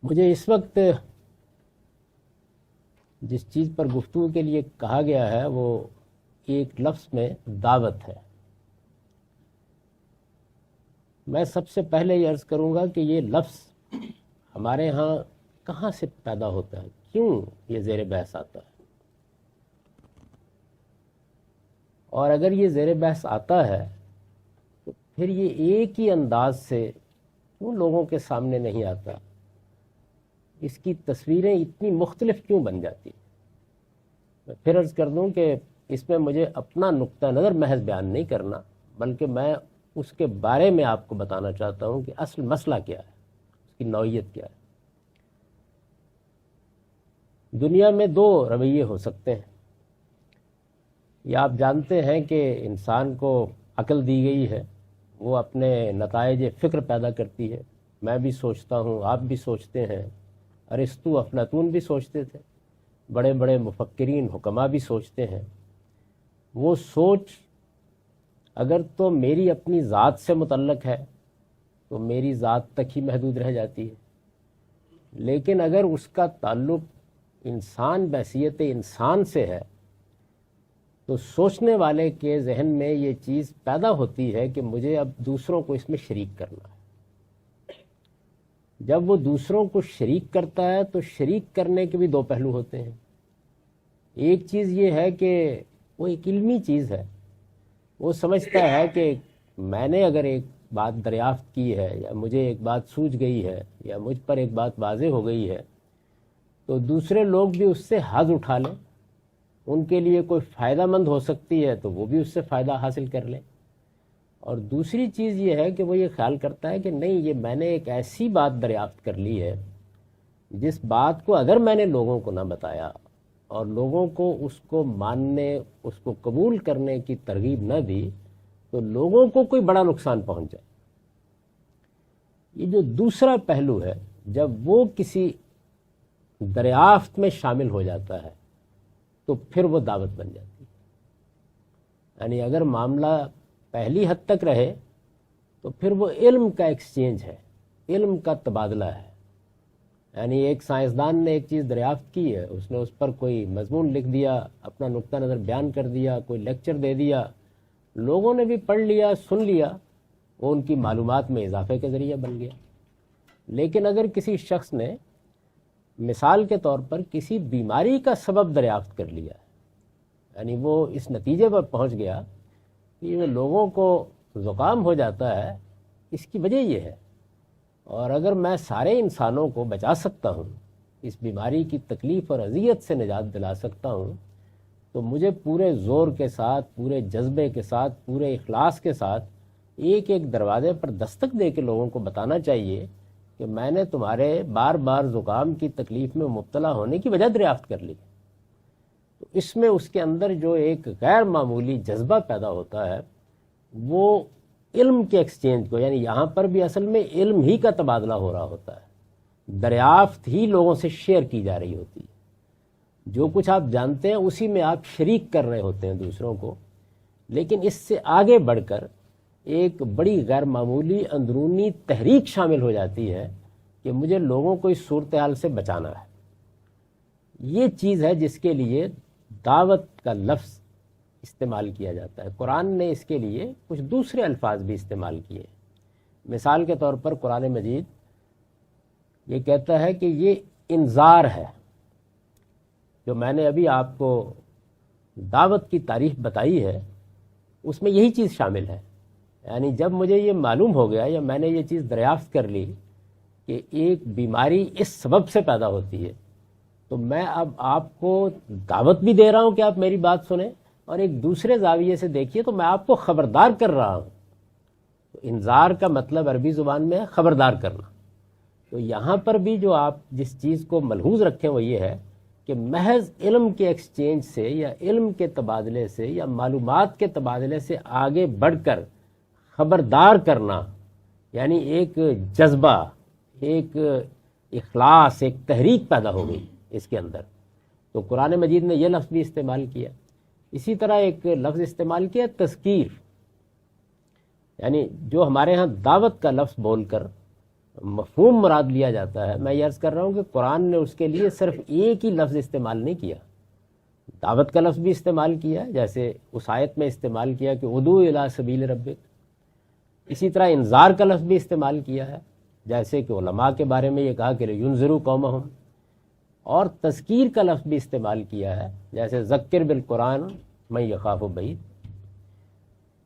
مجھے اس وقت جس چیز پر گفتگو کے لیے کہا گیا ہے وہ ایک لفظ میں دعوت ہے۔ میں سب سے پہلے یہ عرض کروں گا کہ یہ لفظ ہمارے ہاں کہاں سے پیدا ہوتا ہے، کیوں یہ زیر بحث آتا ہے، اور اگر یہ زیر بحث آتا ہے تو پھر یہ ایک ہی انداز سے کیوں لوگوں کے سامنے نہیں آتا، اس کی تصویریں اتنی مختلف کیوں بن جاتی ہیں۔ میں پھر عرض کر دوں کہ اس میں مجھے اپنا نقطہ نظر محض بیان نہیں کرنا، بلکہ میں اس کے بارے میں آپ کو بتانا چاہتا ہوں کہ اصل مسئلہ کیا ہے، اس کی نوعیت کیا ہے۔ دنیا میں دو رویے ہو سکتے ہیں۔ یہ آپ جانتے ہیں کہ انسان کو عقل دی گئی ہے، وہ اپنے نتائج فکر پیدا کرتی ہے۔ میں بھی سوچتا ہوں، آپ بھی سوچتے ہیں، ارسطو افلاطون بھی سوچتے تھے، بڑے بڑے مفکرین حکماء بھی سوچتے ہیں۔ وہ سوچ اگر تو میری اپنی ذات سے متعلق ہے تو میری ذات تک ہی محدود رہ جاتی ہے، لیکن اگر اس کا تعلق انسان بحیثیت انسان سے ہے تو سوچنے والے کے ذہن میں یہ چیز پیدا ہوتی ہے کہ مجھے اب دوسروں کو اس میں شریک کرنا ہے۔ جب وہ دوسروں کو شریک کرتا ہے تو شریک کرنے کے بھی دو پہلو ہوتے ہیں۔ ایک چیز یہ ہے کہ وہ ایک علمی چیز ہے، وہ سمجھتا ہے کہ میں نے اگر ایک بات دریافت کی ہے یا مجھے ایک بات سوجھ گئی ہے یا مجھ پر ایک بات واضح ہو گئی ہے تو دوسرے لوگ بھی اس سے حظ اٹھا لیں، ان کے لیے کوئی فائدہ مند ہو سکتی ہے تو وہ بھی اس سے فائدہ حاصل کر لیں۔ اور دوسری چیز یہ ہے کہ وہ یہ خیال کرتا ہے کہ نہیں، یہ میں نے ایک ایسی بات دریافت کر لی ہے جس بات کو اگر میں نے لوگوں کو نہ بتایا اور لوگوں کو اس کو ماننے، اس کو قبول کرنے کی ترغیب نہ دی تو لوگوں کو کوئی بڑا نقصان پہنچ جائے۔ یہ جو دوسرا پہلو ہے، جب وہ کسی دریافت میں شامل ہو جاتا ہے تو پھر وہ دعوت بن جاتی ہے۔ یعنی اگر معاملہ پہلی حد تک رہے تو پھر وہ علم کا ایکسچینج ہے، علم کا تبادلہ ہے۔ یعنی ایک سائنسدان نے ایک چیز دریافت کی ہے، اس نے اس پر کوئی مضمون لکھ دیا، اپنا نقطہ نظر بیان کر دیا، کوئی لیکچر دے دیا، لوگوں نے بھی پڑھ لیا، سن لیا، وہ ان کی معلومات میں اضافے کے ذریعہ بن گیا۔ لیکن اگر کسی شخص نے مثال کے طور پر کسی بیماری کا سبب دریافت کر لیا، یعنی وہ اس نتیجے پر پہنچ گیا کہ یہ لوگوں کو زکام ہو جاتا ہے، اس کی وجہ یہ ہے، اور اگر میں سارے انسانوں کو بچا سکتا ہوں، اس بیماری کی تکلیف اور اذیت سے نجات دلا سکتا ہوں، تو مجھے پورے زور کے ساتھ، پورے جذبے کے ساتھ، پورے اخلاص کے ساتھ ایک ایک دروازے پر دستک دے کے لوگوں کو بتانا چاہیے کہ میں نے تمہارے بار بار زکام کی تکلیف میں مبتلا ہونے کی وجہ دریافت کر لی۔ تو اس میں اس کے اندر جو ایک غیر معمولی جذبہ پیدا ہوتا ہے وہ علم کے ایکسچینج کو، یعنی یہاں پر بھی اصل میں علم ہی کا تبادلہ ہو رہا ہوتا ہے، دریافت ہی لوگوں سے شیئر کی جا رہی ہوتی ہے۔ جو کچھ آپ جانتے ہیں اسی میں آپ شریک کر رہے ہوتے ہیں دوسروں کو، لیکن اس سے آگے بڑھ کر ایک بڑی غیر معمولی اندرونی تحریک شامل ہو جاتی ہے کہ مجھے لوگوں کو اس صورتحال سے بچانا ہے۔ یہ چیز ہے جس کے لیے دعوت کا لفظ استعمال کیا جاتا ہے۔ قرآن نے اس کے لیے کچھ دوسرے الفاظ بھی استعمال کیے۔ مثال کے طور پر قرآن مجید یہ کہتا ہے کہ یہ انذار ہے۔ جو میں نے ابھی آپ کو دعوت کی تعریف بتائی ہے اس میں یہی چیز شامل ہے۔ یعنی جب مجھے یہ معلوم ہو گیا یا میں نے یہ چیز دریافت کر لی کہ ایک بیماری اس سبب سے پیدا ہوتی ہے، تو میں اب آپ کو دعوت بھی دے رہا ہوں کہ آپ میری بات سنیں، اور ایک دوسرے زاویے سے دیکھیے تو میں آپ کو خبردار کر رہا ہوں۔ تو انذار کا مطلب عربی زبان میں ہے خبردار کرنا۔ تو یہاں پر بھی جو آپ جس چیز کو ملحوظ رکھیں وہ یہ ہے کہ محض علم کے ایکسچینج سے یا علم کے تبادلے سے یا معلومات کے تبادلے سے آگے بڑھ کر خبردار کرنا، یعنی ایک جذبہ، ایک اخلاص، ایک تحریک پیدا ہو گئی اس کے اندر۔ تو قرآن مجید نے یہ لفظ بھی استعمال کیا۔ اسی طرح ایک لفظ استعمال کیا تذکیر، یعنی جو ہمارے ہاں دعوت کا لفظ بول کر مفہوم مراد لیا جاتا ہے، میں یہ عرض کر رہا ہوں کہ قرآن نے اس کے لیے صرف ایک ہی لفظ استعمال نہیں کیا، دعوت کا لفظ بھی استعمال کیا ہے، جیسے اس آیت میں استعمال کیا کہ ادعو الی سبیل ربک، اسی طرح انذار کا لفظ بھی استعمال کیا ہے، جیسے کہ علماء کے بارے میں یہ کہا کہ ینذروا قومہم، اور تذکیر کا لفظ بھی استعمال کیا ہے، جیسے ذکر بالقرآن من یخاف وعید۔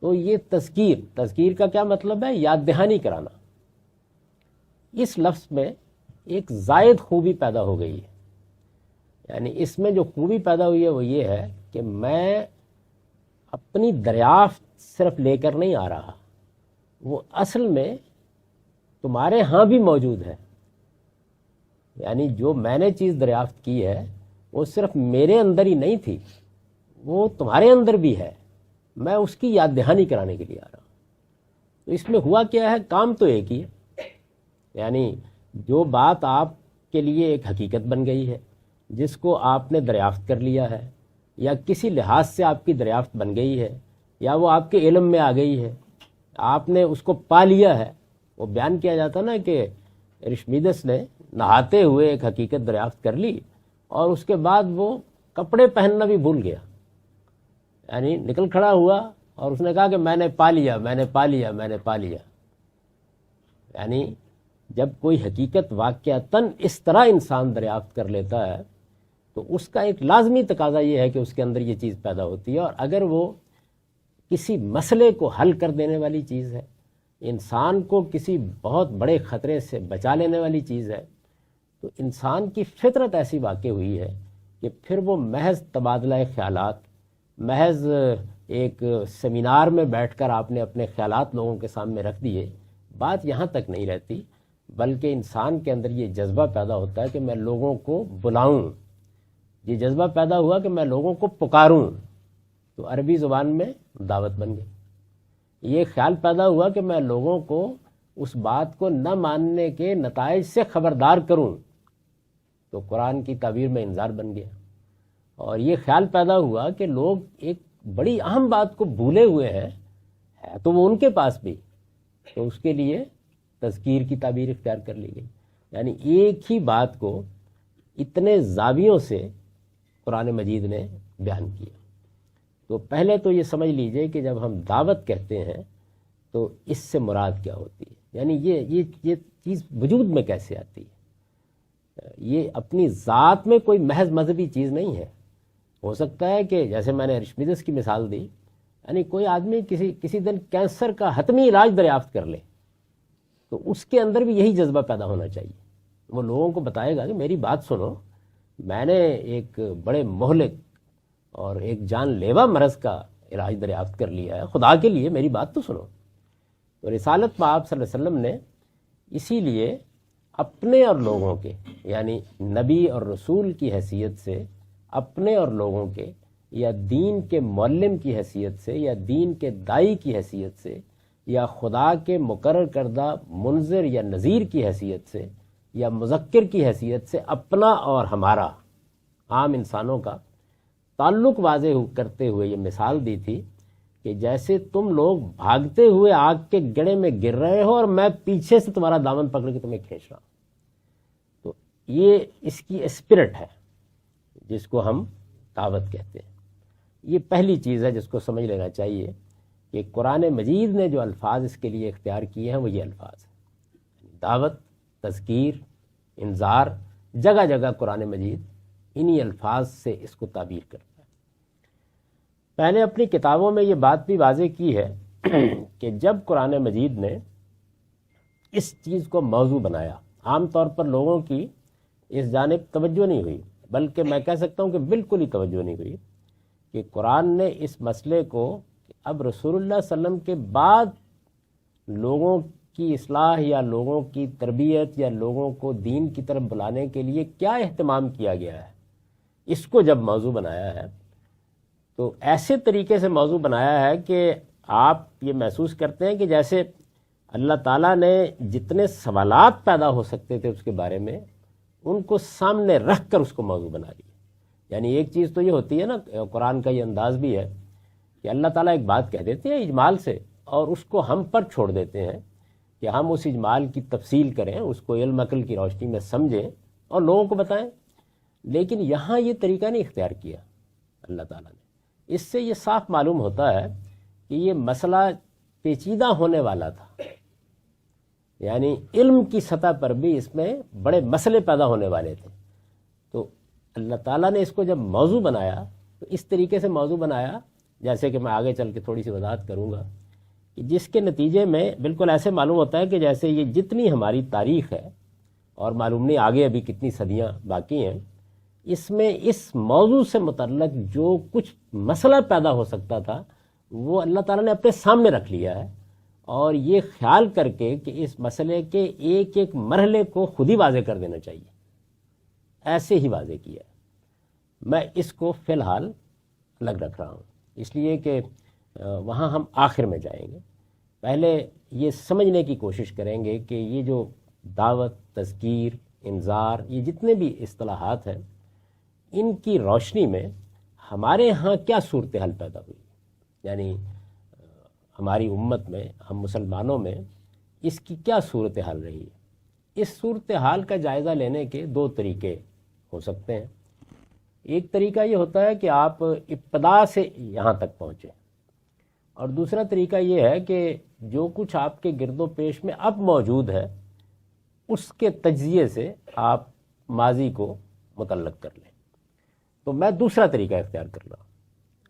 تو یہ تذکیر کا کیا مطلب ہے؟ یاد دہانی کرانا۔ اس لفظ میں ایک زائد خوبی پیدا ہو گئی ہے، یعنی اس میں جو خوبی پیدا ہوئی ہے وہ یہ ہے کہ میں اپنی دریافت صرف لے کر نہیں آ رہا، وہ اصل میں تمہارے ہاں بھی موجود ہے، یعنی جو میں نے چیز دریافت کی ہے وہ صرف میرے اندر ہی نہیں تھی، وہ تمہارے اندر بھی ہے، میں اس کی یاد دہانی کرانے کے لیے آ رہا ہوں۔ تو اس میں ہوا کیا ہے؟ کام تو ایک ہی ہے، یعنی جو بات آپ کے لیے ایک حقیقت بن گئی ہے، جس کو آپ نے دریافت کر لیا ہے، یا کسی لحاظ سے آپ کی دریافت بن گئی ہے، یا وہ آپ کے علم میں آ گئی ہے، آپ نے اس کو پا لیا ہے۔ وہ بیان کیا جاتا نا کہ ارشمیدس نے نہاتے ہوئے ایک حقیقت دریافت کر لی اور اس کے بعد وہ کپڑے پہننا بھی بھول گیا، یعنی نکل کھڑا ہوا اور اس نے کہا کہ میں نے پا لیا، میں نے پا لیا، میں نے پا لیا۔ یعنی جب کوئی حقیقت واقعتاً اس طرح انسان دریافت کر لیتا ہے تو اس کا ایک لازمی تقاضا یہ ہے کہ اس کے اندر یہ چیز پیدا ہوتی ہے، اور اگر وہ کسی مسئلے کو حل کر دینے والی چیز ہے، انسان کو کسی بہت بڑے خطرے سے بچا لینے والی چیز ہے، تو انسان کی فطرت ایسی واقع ہوئی ہے کہ پھر وہ محض تبادلہ خیالات، محض ایک سیمینار میں بیٹھ کر آپ نے اپنے خیالات لوگوں کے سامنے رکھ دیے، بات یہاں تک نہیں رہتی، بلکہ انسان کے اندر یہ جذبہ پیدا ہوتا ہے کہ میں لوگوں کو بلاؤں، یہ جذبہ پیدا ہوا کہ میں لوگوں کو پکاروں، تو عربی زبان میں دعوت بن گئی۔ یہ خیال پیدا ہوا کہ میں لوگوں کو اس بات کو نہ ماننے کے نتائج سے خبردار کروں، تو قرآن کی تعبیر میں انذار بن گیا۔ اور یہ خیال پیدا ہوا کہ لوگ ایک بڑی اہم بات کو بھولے ہوئے ہیں، ہے تو وہ ان کے پاس بھی، تو اس کے لیے تذکیر کی تعبیر اختیار کر لی گئی، یعنی ایک ہی بات کو اتنے زاویوں سے قرآن مجید نے بیان کیا۔ تو پہلے تو یہ سمجھ لیجئے کہ جب ہم دعوت کہتے ہیں تو اس سے مراد کیا ہوتی ہے، یعنی یہ چیز وجود میں کیسے آتی ہے۔ یہ اپنی ذات میں کوئی محض مذہبی چیز نہیں ہے۔ ہو سکتا ہے کہ جیسے میں نے ارشمیدس کی مثال دی، یعنی کوئی آدمی کسی دن کینسر کا حتمی علاج دریافت کر لے، تو اس کے اندر بھی یہی جذبہ پیدا ہونا چاہیے، وہ لوگوں کو بتائے گا کہ میری بات سنو، میں نے ایک بڑے مہلک اور ایک جان لیوا مرض کا علاج دریافت کر لیا ہے، خدا کے لیے میری بات تو سنو۔ تو رسالت میں آپ صلی اللہ علیہ وسلم نے اسی لیے اپنے اور لوگوں کے، یعنی نبی اور رسول کی حیثیت سے اپنے اور لوگوں کے، یا دین کے معلم کی حیثیت سے، یا دین کے دائی کی حیثیت سے، یا خدا کے مقرر کردہ منذر یا نذیر کی حیثیت سے، یا مذکر کی حیثیت سے اپنا اور ہمارا عام انسانوں کا تعلق واضح کرتے ہوئے یہ مثال دی تھی کہ جیسے تم لوگ بھاگتے ہوئے آگ کے گڑھے میں گر رہے ہو اور میں پیچھے سے تمہارا دامن پکڑ کے تمہیں کھینچ رہا ہوں۔ تو یہ اس کی اسپرٹ ہے جس کو ہم دعوت کہتے ہیں۔ یہ پہلی چیز ہے جس کو سمجھ لینا چاہیے کہ قرآن مجید نے جو الفاظ اس کے لیے اختیار کیے ہیں وہ یہ الفاظ ہیں، دعوت، تذکیر، انذار، جگہ جگہ قرآن مجید انہی الفاظ سے اس کو تعبیر کرتا ہے۔ میں نے اپنی کتابوں میں یہ بات بھی واضح کی ہے کہ جب قرآن مجید نے اس چیز کو موضوع بنایا، عام طور پر لوگوں کی اس جانب توجہ نہیں ہوئی، بلکہ میں کہہ سکتا ہوں کہ بالکل ہی توجہ نہیں ہوئی کہ قرآن نے اس مسئلے کو اب رسول اللہ صلی اللہ علیہ وسلم کے بعد لوگوں کی اصلاح یا لوگوں کی تربیت یا لوگوں کو دین کی طرف بلانے کے لیے کیا اہتمام کیا گیا ہے، اس کو جب موضوع بنایا ہے تو ایسے طریقے سے موضوع بنایا ہے کہ آپ یہ محسوس کرتے ہیں کہ جیسے اللہ تعالیٰ نے جتنے سوالات پیدا ہو سکتے تھے اس کے بارے میں ان کو سامنے رکھ کر اس کو موضوع بنا لیا۔ یعنی ایک چیز تو یہ ہوتی ہے نا، قرآن کا یہ انداز بھی ہے کہ اللہ تعالیٰ ایک بات کہہ دیتے ہیں اجمال سے اور اس کو ہم پر چھوڑ دیتے ہیں کہ ہم اس اجمال کی تفصیل کریں، اس کو علم عقل کی روشنی میں سمجھیں اور لوگوں کو بتائیں، لیکن یہاں یہ طریقہ نہیں اختیار کیا اللہ تعالیٰ نے۔ اس سے یہ صاف معلوم ہوتا ہے کہ یہ مسئلہ پیچیدہ ہونے والا تھا، یعنی علم کی سطح پر بھی اس میں بڑے مسئلے پیدا ہونے والے تھے۔ تو اللہ تعالیٰ نے اس کو جب موضوع بنایا تو اس طریقے سے موضوع بنایا، جیسے کہ میں آگے چل کے تھوڑی سی وضاحت کروں گا، کہ جس کے نتیجے میں بالکل ایسے معلوم ہوتا ہے کہ جیسے یہ جتنی ہماری تاریخ ہے، اور معلوم نہیں آگے ابھی کتنی صدیاں باقی ہیں، اس میں اس موضوع سے متعلق جو کچھ مسئلہ پیدا ہو سکتا تھا وہ اللہ تعالیٰ نے اپنے سامنے رکھ لیا ہے، اور یہ خیال کر کے کہ اس مسئلے کے ایک ایک مرحلے کو خود ہی واضح کر دینا چاہیے، ایسے ہی واضح کیا ہے۔ میں اس کو فی الحال الگ رکھ رہا ہوں، اس لیے کہ وہاں ہم آخر میں جائیں گے۔ پہلے یہ سمجھنے کی کوشش کریں گے کہ یہ جو دعوت، تذکیر، انذار، یہ جتنے بھی اصطلاحات ہیں، ان کی روشنی میں ہمارے ہاں کیا صورتحال پیدا ہوئی، یعنی ہماری امت میں، ہم مسلمانوں میں اس کی کیا صورتحال رہی ہے۔ اس صورتحال کا جائزہ لینے کے دو طریقے ہو سکتے ہیں۔ ایک طریقہ یہ ہوتا ہے کہ آپ ابتدا سے یہاں تک پہنچیں، اور دوسرا طریقہ یہ ہے کہ جو کچھ آپ کے گرد و پیش میں اب موجود ہے اس کے تجزیے سے آپ ماضی کو متعلق کر لیں۔ تو میں دوسرا طریقہ اختیار کر رہا ہوں۔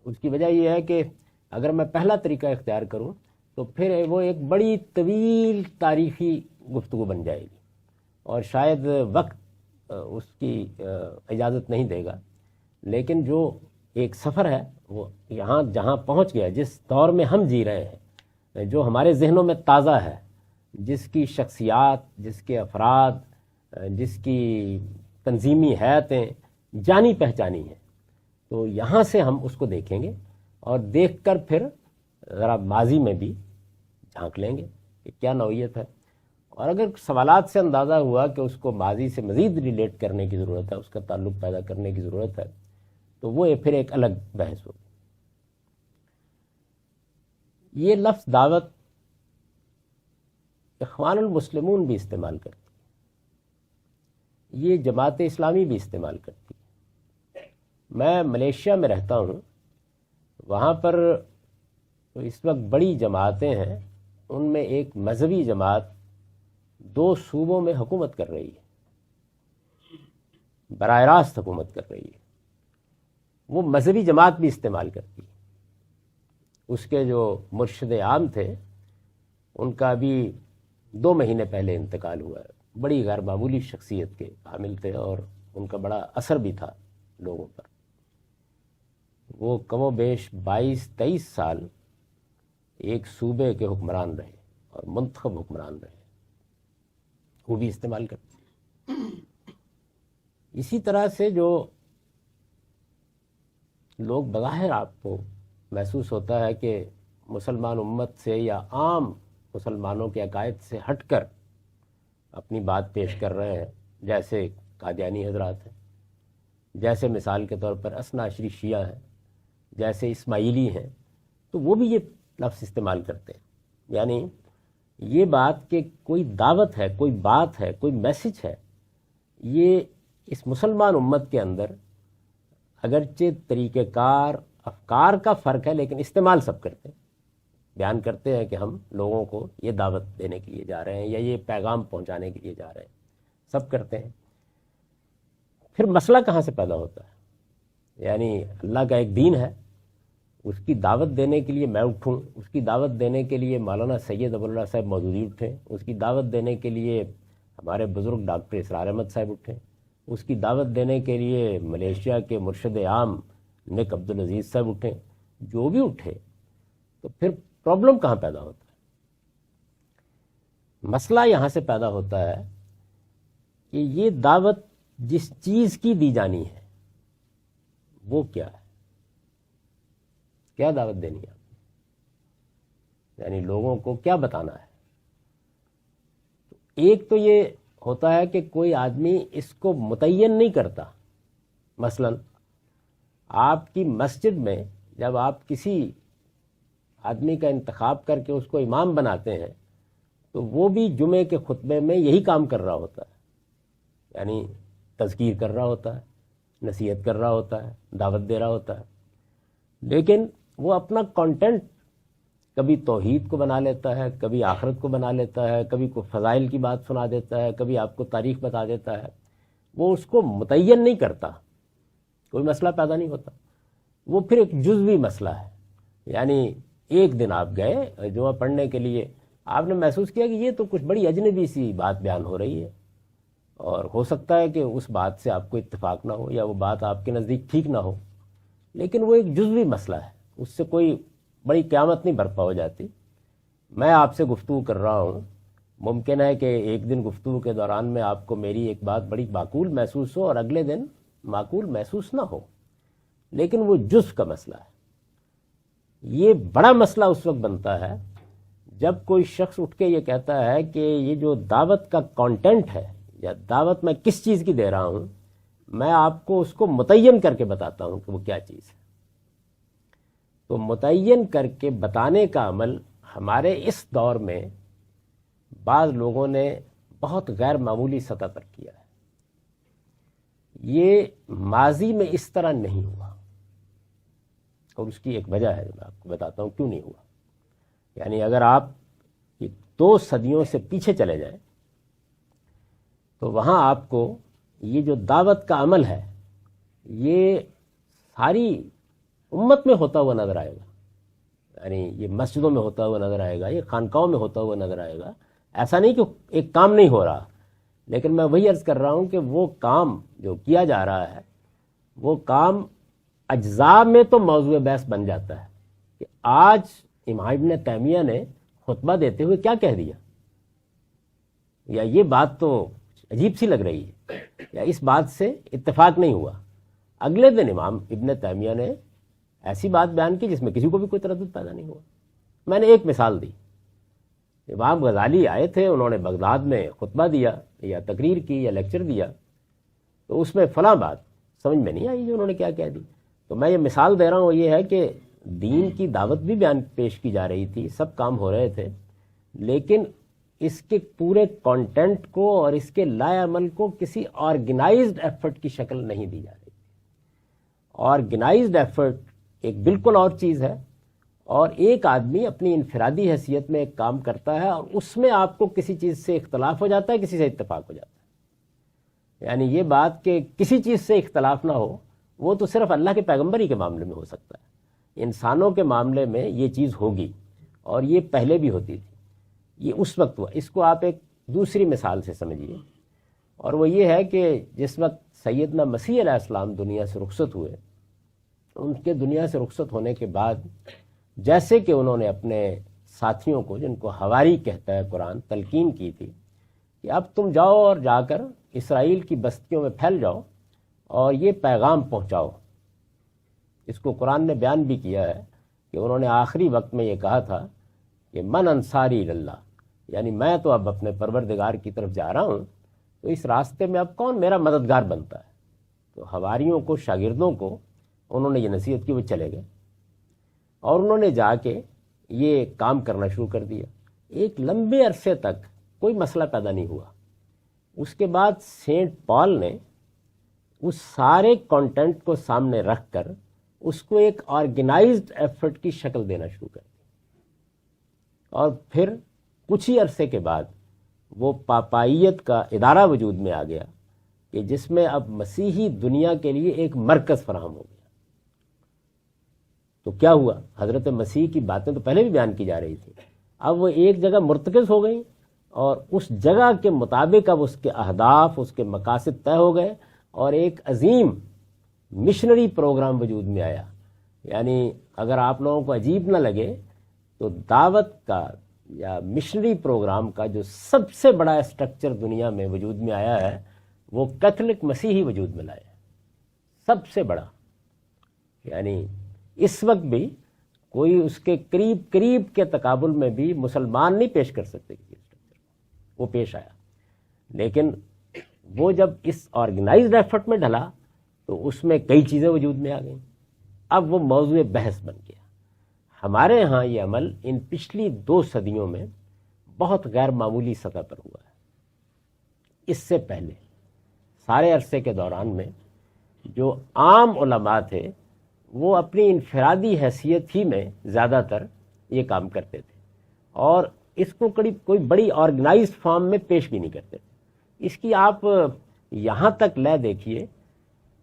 اس کی وجہ یہ ہے کہ اگر میں پہلا طریقہ اختیار کروں تو پھر وہ ایک بڑی طویل تاریخی گفتگو بن جائے گی، اور شاید وقت اس کی اجازت نہیں دے گا۔ لیکن جو ایک سفر ہے وہ یہاں جہاں پہنچ گیا، جس دور میں ہم جی رہے ہیں، جو ہمارے ذہنوں میں تازہ ہے، جس کی شخصیات، جس کے افراد، جس کی تنظیمی حیتیں جانی پہچانی ہیں، تو یہاں سے ہم اس کو دیکھیں گے، اور دیکھ کر پھر ذرا ماضی میں بھی جھانک لیں گے کہ کیا نوعیت ہے۔ اور اگر سوالات سے اندازہ ہوا کہ اس کو ماضی سے مزید ریلیٹ کرنے کی ضرورت ہے، اس کا تعلق پیدا کرنے کی ضرورت ہے، تو وہ پھر ایک الگ بحث ہوگی۔ یہ لفظ دعوت اخوان المسلمون بھی استعمال کرتی ہے، یہ جماعت اسلامی بھی استعمال کرتی ہے۔ میں ملیشیا میں رہتا ہوں، وہاں پر اس وقت بڑی جماعتیں ہیں، ان میں ایک مذہبی جماعت 2 صوبوں میں حکومت کر رہی ہے، براہ راست حکومت کر رہی ہے۔ وہ مذہبی جماعت بھی استعمال کرتی ہے۔ اس کے جو مرشد عام تھے ان کا بھی 2 مہینے پہلے انتقال ہوا ہے۔ بڑی غیر معمولی شخصیت کے حامل تھے، اور ان کا بڑا اثر بھی تھا لوگوں پر۔ وہ کم و بیش 22-23 سال ایک صوبے کے حکمران رہے اور منتخب حکمران رہے، وہ بھی استعمال کرتے ہیں۔ اسی طرح سے جو لوگ بظاہر آپ کو محسوس ہوتا ہے کہ مسلمان امت سے یا عام مسلمانوں کے عقائد سے ہٹ کر اپنی بات پیش کر رہے ہیں، جیسے قادیانی حضرات ہیں، جیسے مثال کے طور پر اثنا عشری شیعہ ہیں، جیسے اسماعیلی ہیں، تو وہ بھی یہ لفظ استعمال کرتے ہیں۔ یعنی یہ بات کہ کوئی دعوت ہے، کوئی بات ہے، کوئی میسج ہے، یہ اس مسلمان امت کے اندر اگرچہ طریقہ کار، افکار کا فرق ہے، لیکن استعمال سب کرتے ہیں، بیان کرتے ہیں کہ ہم لوگوں کو یہ دعوت دینے کے لیے جا رہے ہیں یا یہ پیغام پہنچانے کے لیے جا رہے ہیں، سب کرتے ہیں۔ پھر مسئلہ کہاں سے پیدا ہوتا ہے؟ یعنی اللہ کا ایک دین ہے، اس کی دعوت دینے کے لیے میں اٹھوں، اس کی دعوت دینے کے لیے مولانا سید ابو اللہ صاحب مودودی اٹھیں، اس کی دعوت دینے کے لیے ہمارے بزرگ ڈاکٹر اسرار احمد صاحب اٹھیں، اس کی دعوت دینے کے لیے ملیشیا کے مرشد عام نک عبدالعزیز صاحب اٹھیں، جو بھی اٹھے، تو پھر پرابلم کہاں پیدا ہوتا ہے؟ مسئلہ یہاں سے پیدا ہوتا ہے کہ یہ دعوت جس چیز کی دی جانی ہے وہ کیا ہے، کیا دعوت دینی ہے، یعنی لوگوں کو کیا بتانا ہے۔ ایک تو یہ ہوتا ہے کہ کوئی آدمی اس کو متعین نہیں کرتا۔ مثلا آپ کی مسجد میں جب آپ کسی آدمی کا انتخاب کر کے اس کو امام بناتے ہیں تو وہ بھی جمعے کے خطبے میں یہی کام کر رہا ہوتا ہے، یعنی تذکیر کر رہا ہوتا ہے، نصیحت کر رہا ہوتا ہے، دعوت دے رہا ہوتا ہے، لیکن وہ اپنا کانٹینٹ کبھی توحید کو بنا لیتا ہے، کبھی آخرت کو بنا لیتا ہے، کبھی کوئی فضائل کی بات سنا دیتا ہے، کبھی آپ کو تاریخ بتا دیتا ہے. وہ اس کو متعین نہیں کرتا، کوئی مسئلہ پیدا نہیں ہوتا، وہ پھر ایک جزوی مسئلہ ہے. یعنی ایک دن آپ گئے جمعہ پڑھنے کے لیے، آپ نے محسوس کیا کہ یہ تو کچھ بڑی اجنبی سی بات بیان ہو رہی ہے، اور ہو سکتا ہے کہ اس بات سے آپ کو اتفاق نہ ہو یا وہ بات آپ کے نزدیک ٹھیک نہ ہو، لیکن وہ ایک جزوی مسئلہ ہے، اس سے کوئی بڑی قیامت نہیں برپا ہو جاتی. میں آپ سے گفتگو کر رہا ہوں، ممکن ہے کہ ایک دن گفتگو کے دوران میں آپ کو میری ایک بات بڑی معقول محسوس ہو اور اگلے دن معقول محسوس نہ ہو، لیکن وہ جزو کا مسئلہ ہے. یہ بڑا مسئلہ اس وقت بنتا ہے جب کوئی شخص اٹھ کے یہ کہتا ہے کہ یہ جو دعوت کا کانٹینٹ ہے یا دعوت میں کس چیز کی دے رہا ہوں، میں آپ کو اس کو متعین کر کے بتاتا ہوں کہ وہ کیا چیز ہے. تو متعین کر کے بتانے کا عمل ہمارے اس دور میں بعض لوگوں نے بہت غیر معمولی سطح پر کیا ہے. یہ ماضی میں اس طرح نہیں ہوا، اور اس کی ایک وجہ ہے جو میں آپ کو بتاتا ہوں کیوں نہیں ہوا. یعنی اگر آپ 2 صدیوں سے پیچھے چلے جائیں تو وہاں آپ کو یہ جو دعوت کا عمل ہے یہ ساری امت میں ہوتا ہوا نظر آئے گا. یعنی یہ مسجدوں میں ہوتا ہوا نظر آئے گا، یہ خانقاہوں میں ہوتا ہوا نظر آئے گا. ایسا نہیں کہ ایک کام نہیں ہو رہا، لیکن میں وہی عرض کر رہا ہوں کہ وہ کام جو کیا جا رہا ہے وہ کام اجزاء میں تو موضوع بحث بن جاتا ہے کہ آج امام ابن تیمیہ نے خطبہ دیتے ہوئے کیا کہہ دیا، یا یہ بات تو عجیب سی لگ رہی ہے، یا اس بات سے اتفاق نہیں ہوا. اگلے دن امام ابن تیمیہ نے ایسی بات بیان کی جس میں کسی کو بھی کوئی تردد پیدا نہیں ہوا. میں نے ایک مثال دی، امام غزالی آئے تھے، انہوں نے بغداد میں خطبہ دیا یا تقریر کی یا لیکچر دیا، تو اس میں فلاں بات سمجھ میں نہیں آئی جو انہوں نے کیا کہہ دی. تو میں یہ مثال دے رہا ہوں، یہ ہے کہ دین کی دعوت بھی بیان پیش کی جا رہی تھی، سب کام ہو رہے تھے، لیکن اس کے پورے کانٹینٹ کو اور اس کے لائے عمل کو کسی آرگنائزڈ ایفرٹ کی شکل نہیں دی جا رہی. آرگنائزڈ ایفرٹ ایک بالکل اور چیز ہے، اور ایک آدمی اپنی انفرادی حیثیت میں ایک کام کرتا ہے اور اس میں آپ کو کسی چیز سے اختلاف ہو جاتا ہے، کسی سے اتفاق ہو جاتا ہے. یعنی یہ بات کہ کسی چیز سے اختلاف نہ ہو وہ تو صرف اللہ کے پیغمبر ہی کے معاملے میں ہو سکتا ہے. انسانوں کے معاملے میں یہ چیز ہوگی، اور یہ پہلے بھی ہوتی تھی، یہ اس وقت ہوا. اس کو آپ ایک دوسری مثال سے سمجھیے، اور وہ یہ ہے کہ جس وقت سیدنا مسیح علیہ السلام دنیا سے رخصت ہوئے، ان کے دنیا سے رخصت ہونے کے بعد جیسے کہ انہوں نے اپنے ساتھیوں کو، جن کو حواری کہتا ہے قرآن، تلقین کی تھی کہ اب تم جاؤ اور جا کر اسرائیل کی بستیوں میں پھیل جاؤ اور یہ پیغام پہنچاؤ. اس کو قرآن نے بیان بھی کیا ہے کہ انہوں نے آخری وقت میں یہ کہا تھا کہ من انصاری اللہ، یعنی میں تو اب اپنے پروردگار کی طرف جا رہا ہوں، تو اس راستے میں اب کون میرا مددگار بنتا ہے. تو حواریوں کو، شاگردوں کو انہوں نے یہ نصیحت کی، وہ چلے گئے اور انہوں نے جا کے یہ کام کرنا شروع کر دیا. ایک لمبے عرصے تک کوئی مسئلہ پیدا نہیں ہوا. اس کے بعد سینٹ پال نے اس سارے کانٹینٹ کو سامنے رکھ کر اس کو ایک آرگنائزڈ ایفرٹ کی شکل دینا شروع کر دی، اور پھر کچھ ہی عرصے کے بعد وہ پاپائیت کا ادارہ وجود میں آ گیا کہ جس میں اب مسیحی دنیا کے لیے ایک مرکز فراہم ہو گیا. تو کیا ہوا؟ حضرت مسیح کی باتیں تو پہلے بھی بیان کی جا رہی تھی، اب وہ ایک جگہ مرتکز ہو گئیں، اور اس جگہ کے مطابق اب اس کے اہداف، اس کے مقاصد طے ہو گئے، اور ایک عظیم مشنری پروگرام وجود میں آیا. یعنی اگر آپ لوگوں کو عجیب نہ لگے تو دعوت کا یا مشنری پروگرام کا جو سب سے بڑا اسٹرکچر دنیا میں وجود میں آیا ہے وہ کیتھولک مسیحی وجود میں لایا، سب سے بڑا. یعنی اس وقت بھی کوئی اس کے قریب قریب کے تقابل میں بھی مسلمان نہیں پیش کر سکتے کسی اسٹرکچر کو، وہ پیش آیا. لیکن وہ جب اس آرگنائزڈ ایفرٹ میں ڈھلا تو اس میں کئی چیزیں وجود میں آ گئیں، اب وہ موضوع بحث بن گیا. ہمارے ہاں یہ عمل ان پچھلی 2 صدیوں میں بہت غیر معمولی سطح پر ہوا ہے۔ اس سے پہلے سارے عرصے کے دوران میں جو عام علماء تھے وہ اپنی انفرادی حیثیت ہی میں زیادہ تر یہ کام کرتے تھے، اور اس کو کوئی بڑی آرگنائزڈ فارم میں پیش بھی نہیں کرتے تھے۔ اس کی آپ یہاں تک لے دیکھیے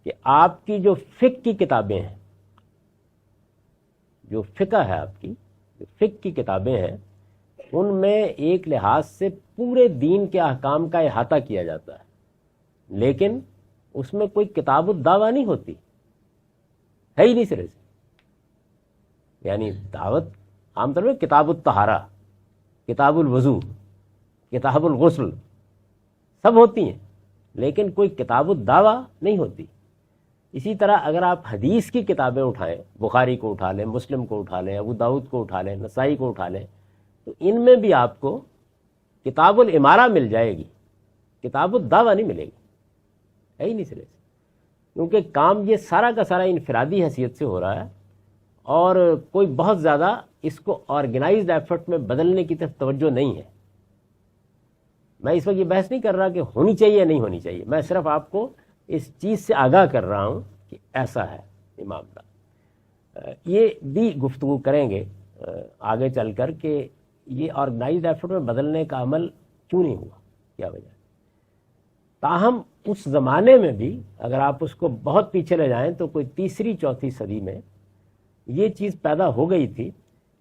کہ آپ کی جو فقہ کی کتابیں ہیں، جو فقہ ہے آپ کی جو فقہ کی کتابیں ہیں، ان میں ایک لحاظ سے پورے دین کے احکام کا احاطہ کیا جاتا ہے، لیکن اس میں کوئی کتاب الدعوہ نہیں ہوتی ہے ہی نہیں سرے سے۔ یعنی دعوت عام طور پہ کتاب الطہارہ، کتاب الوضو، کتاب الغسل سب ہوتی ہیں، لیکن کوئی کتاب الدعوہ نہیں ہوتی۔ اسی طرح اگر آپ حدیث کی کتابیں اٹھائیں، بخاری کو اٹھا لیں، مسلم کو اٹھا لیں، ابو داؤد کو اٹھا لیں، نسائی کو اٹھا لیں، تو ان میں بھی آپ کو کتاب الامارہ مل جائے گی، کتاب الدعوہ نہیں ملے گی، ہے ہی نہیں سرے سے، کیونکہ کام یہ سارا کا سارا انفرادی حیثیت سے ہو رہا ہے، اور کوئی بہت زیادہ اس کو آرگنائزڈ ایفرٹ میں بدلنے کی طرف توجہ نہیں ہے۔ میں اس وقت یہ بحث نہیں کر رہا کہ ہونی چاہیے یا نہیں ہونی چاہیے، میں صرف آپ کو اس چیز سے آگاہ کر رہا ہوں کہ ایسا ہے یہ معاملہ۔ یہ بھی گفتگو کریں گے آگے چل کر کہ یہ آرگنائزڈ ایفرٹ میں بدلنے کا عمل کیوں نہیں ہوا، کیا وجہ ہے۔ تاہم اس زمانے میں بھی اگر آپ اس کو بہت پیچھے لے جائیں تو کوئی تیسری چوتھی صدی میں یہ چیز پیدا ہو گئی تھی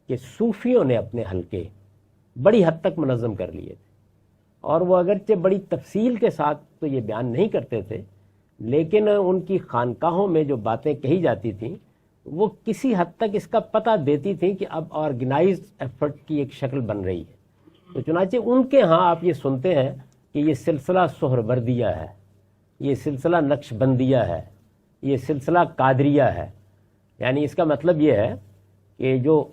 کہ صوفیوں نے اپنے حلقے بڑی حد تک منظم کر لیے تھے، اور وہ اگرچہ بڑی تفصیل کے ساتھ تو یہ بیان نہیں کرتے تھے، لیکن ان کی خانقاہوں میں جو باتیں کہی جاتی تھیں وہ کسی حد تک اس کا پتہ دیتی تھیں کہ اب آرگنائزڈ ایفرٹ کی ایک شکل بن رہی ہے۔ تو چنانچہ ان کے ہاں آپ یہ سنتے ہیں کہ یہ سلسلہ سہروردیہ ہے، یہ سلسلہ نقش بندیہ ہے، یہ سلسلہ قادریہ ہے۔ یعنی اس کا مطلب یہ ہے کہ جو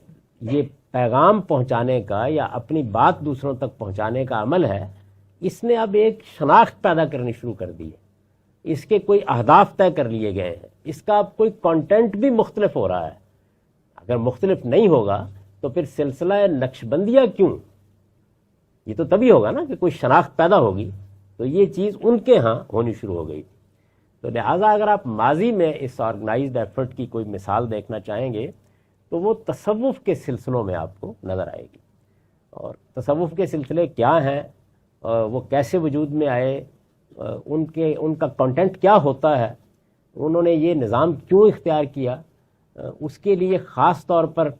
یہ پیغام پہنچانے کا یا اپنی بات دوسروں تک پہنچانے کا عمل ہے، اس نے اب ایک شناخت پیدا کرنی شروع کر دی ہے، اس کے کوئی اہداف طے کر لیے گئے ہیں، اس کا اب کوئی کانٹینٹ بھی مختلف ہو رہا ہے۔ اگر مختلف نہیں ہوگا تو پھر سلسلہ نقش بندیہ کیوں؟ یہ تو تبھی ہوگا نا کہ کوئی شناخت پیدا ہوگی، تو یہ چیز ان کے ہاں ہونی شروع ہو گئی تھی۔ تو لہٰذا اگر آپ ماضی میں اس آرگنائزڈ ایفرٹ کی کوئی مثال دیکھنا چاہیں گے تو وہ تصوف کے سلسلوں میں آپ کو نظر آئے گی۔ اور تصوف کے سلسلے کیا ہیں، وہ کیسے وجود میں آئے، ان کا کنٹینٹ کیا ہوتا ہے، انہوں نے یہ نظام کیوں اختیار کیا، اس کے لیے خاص طور پر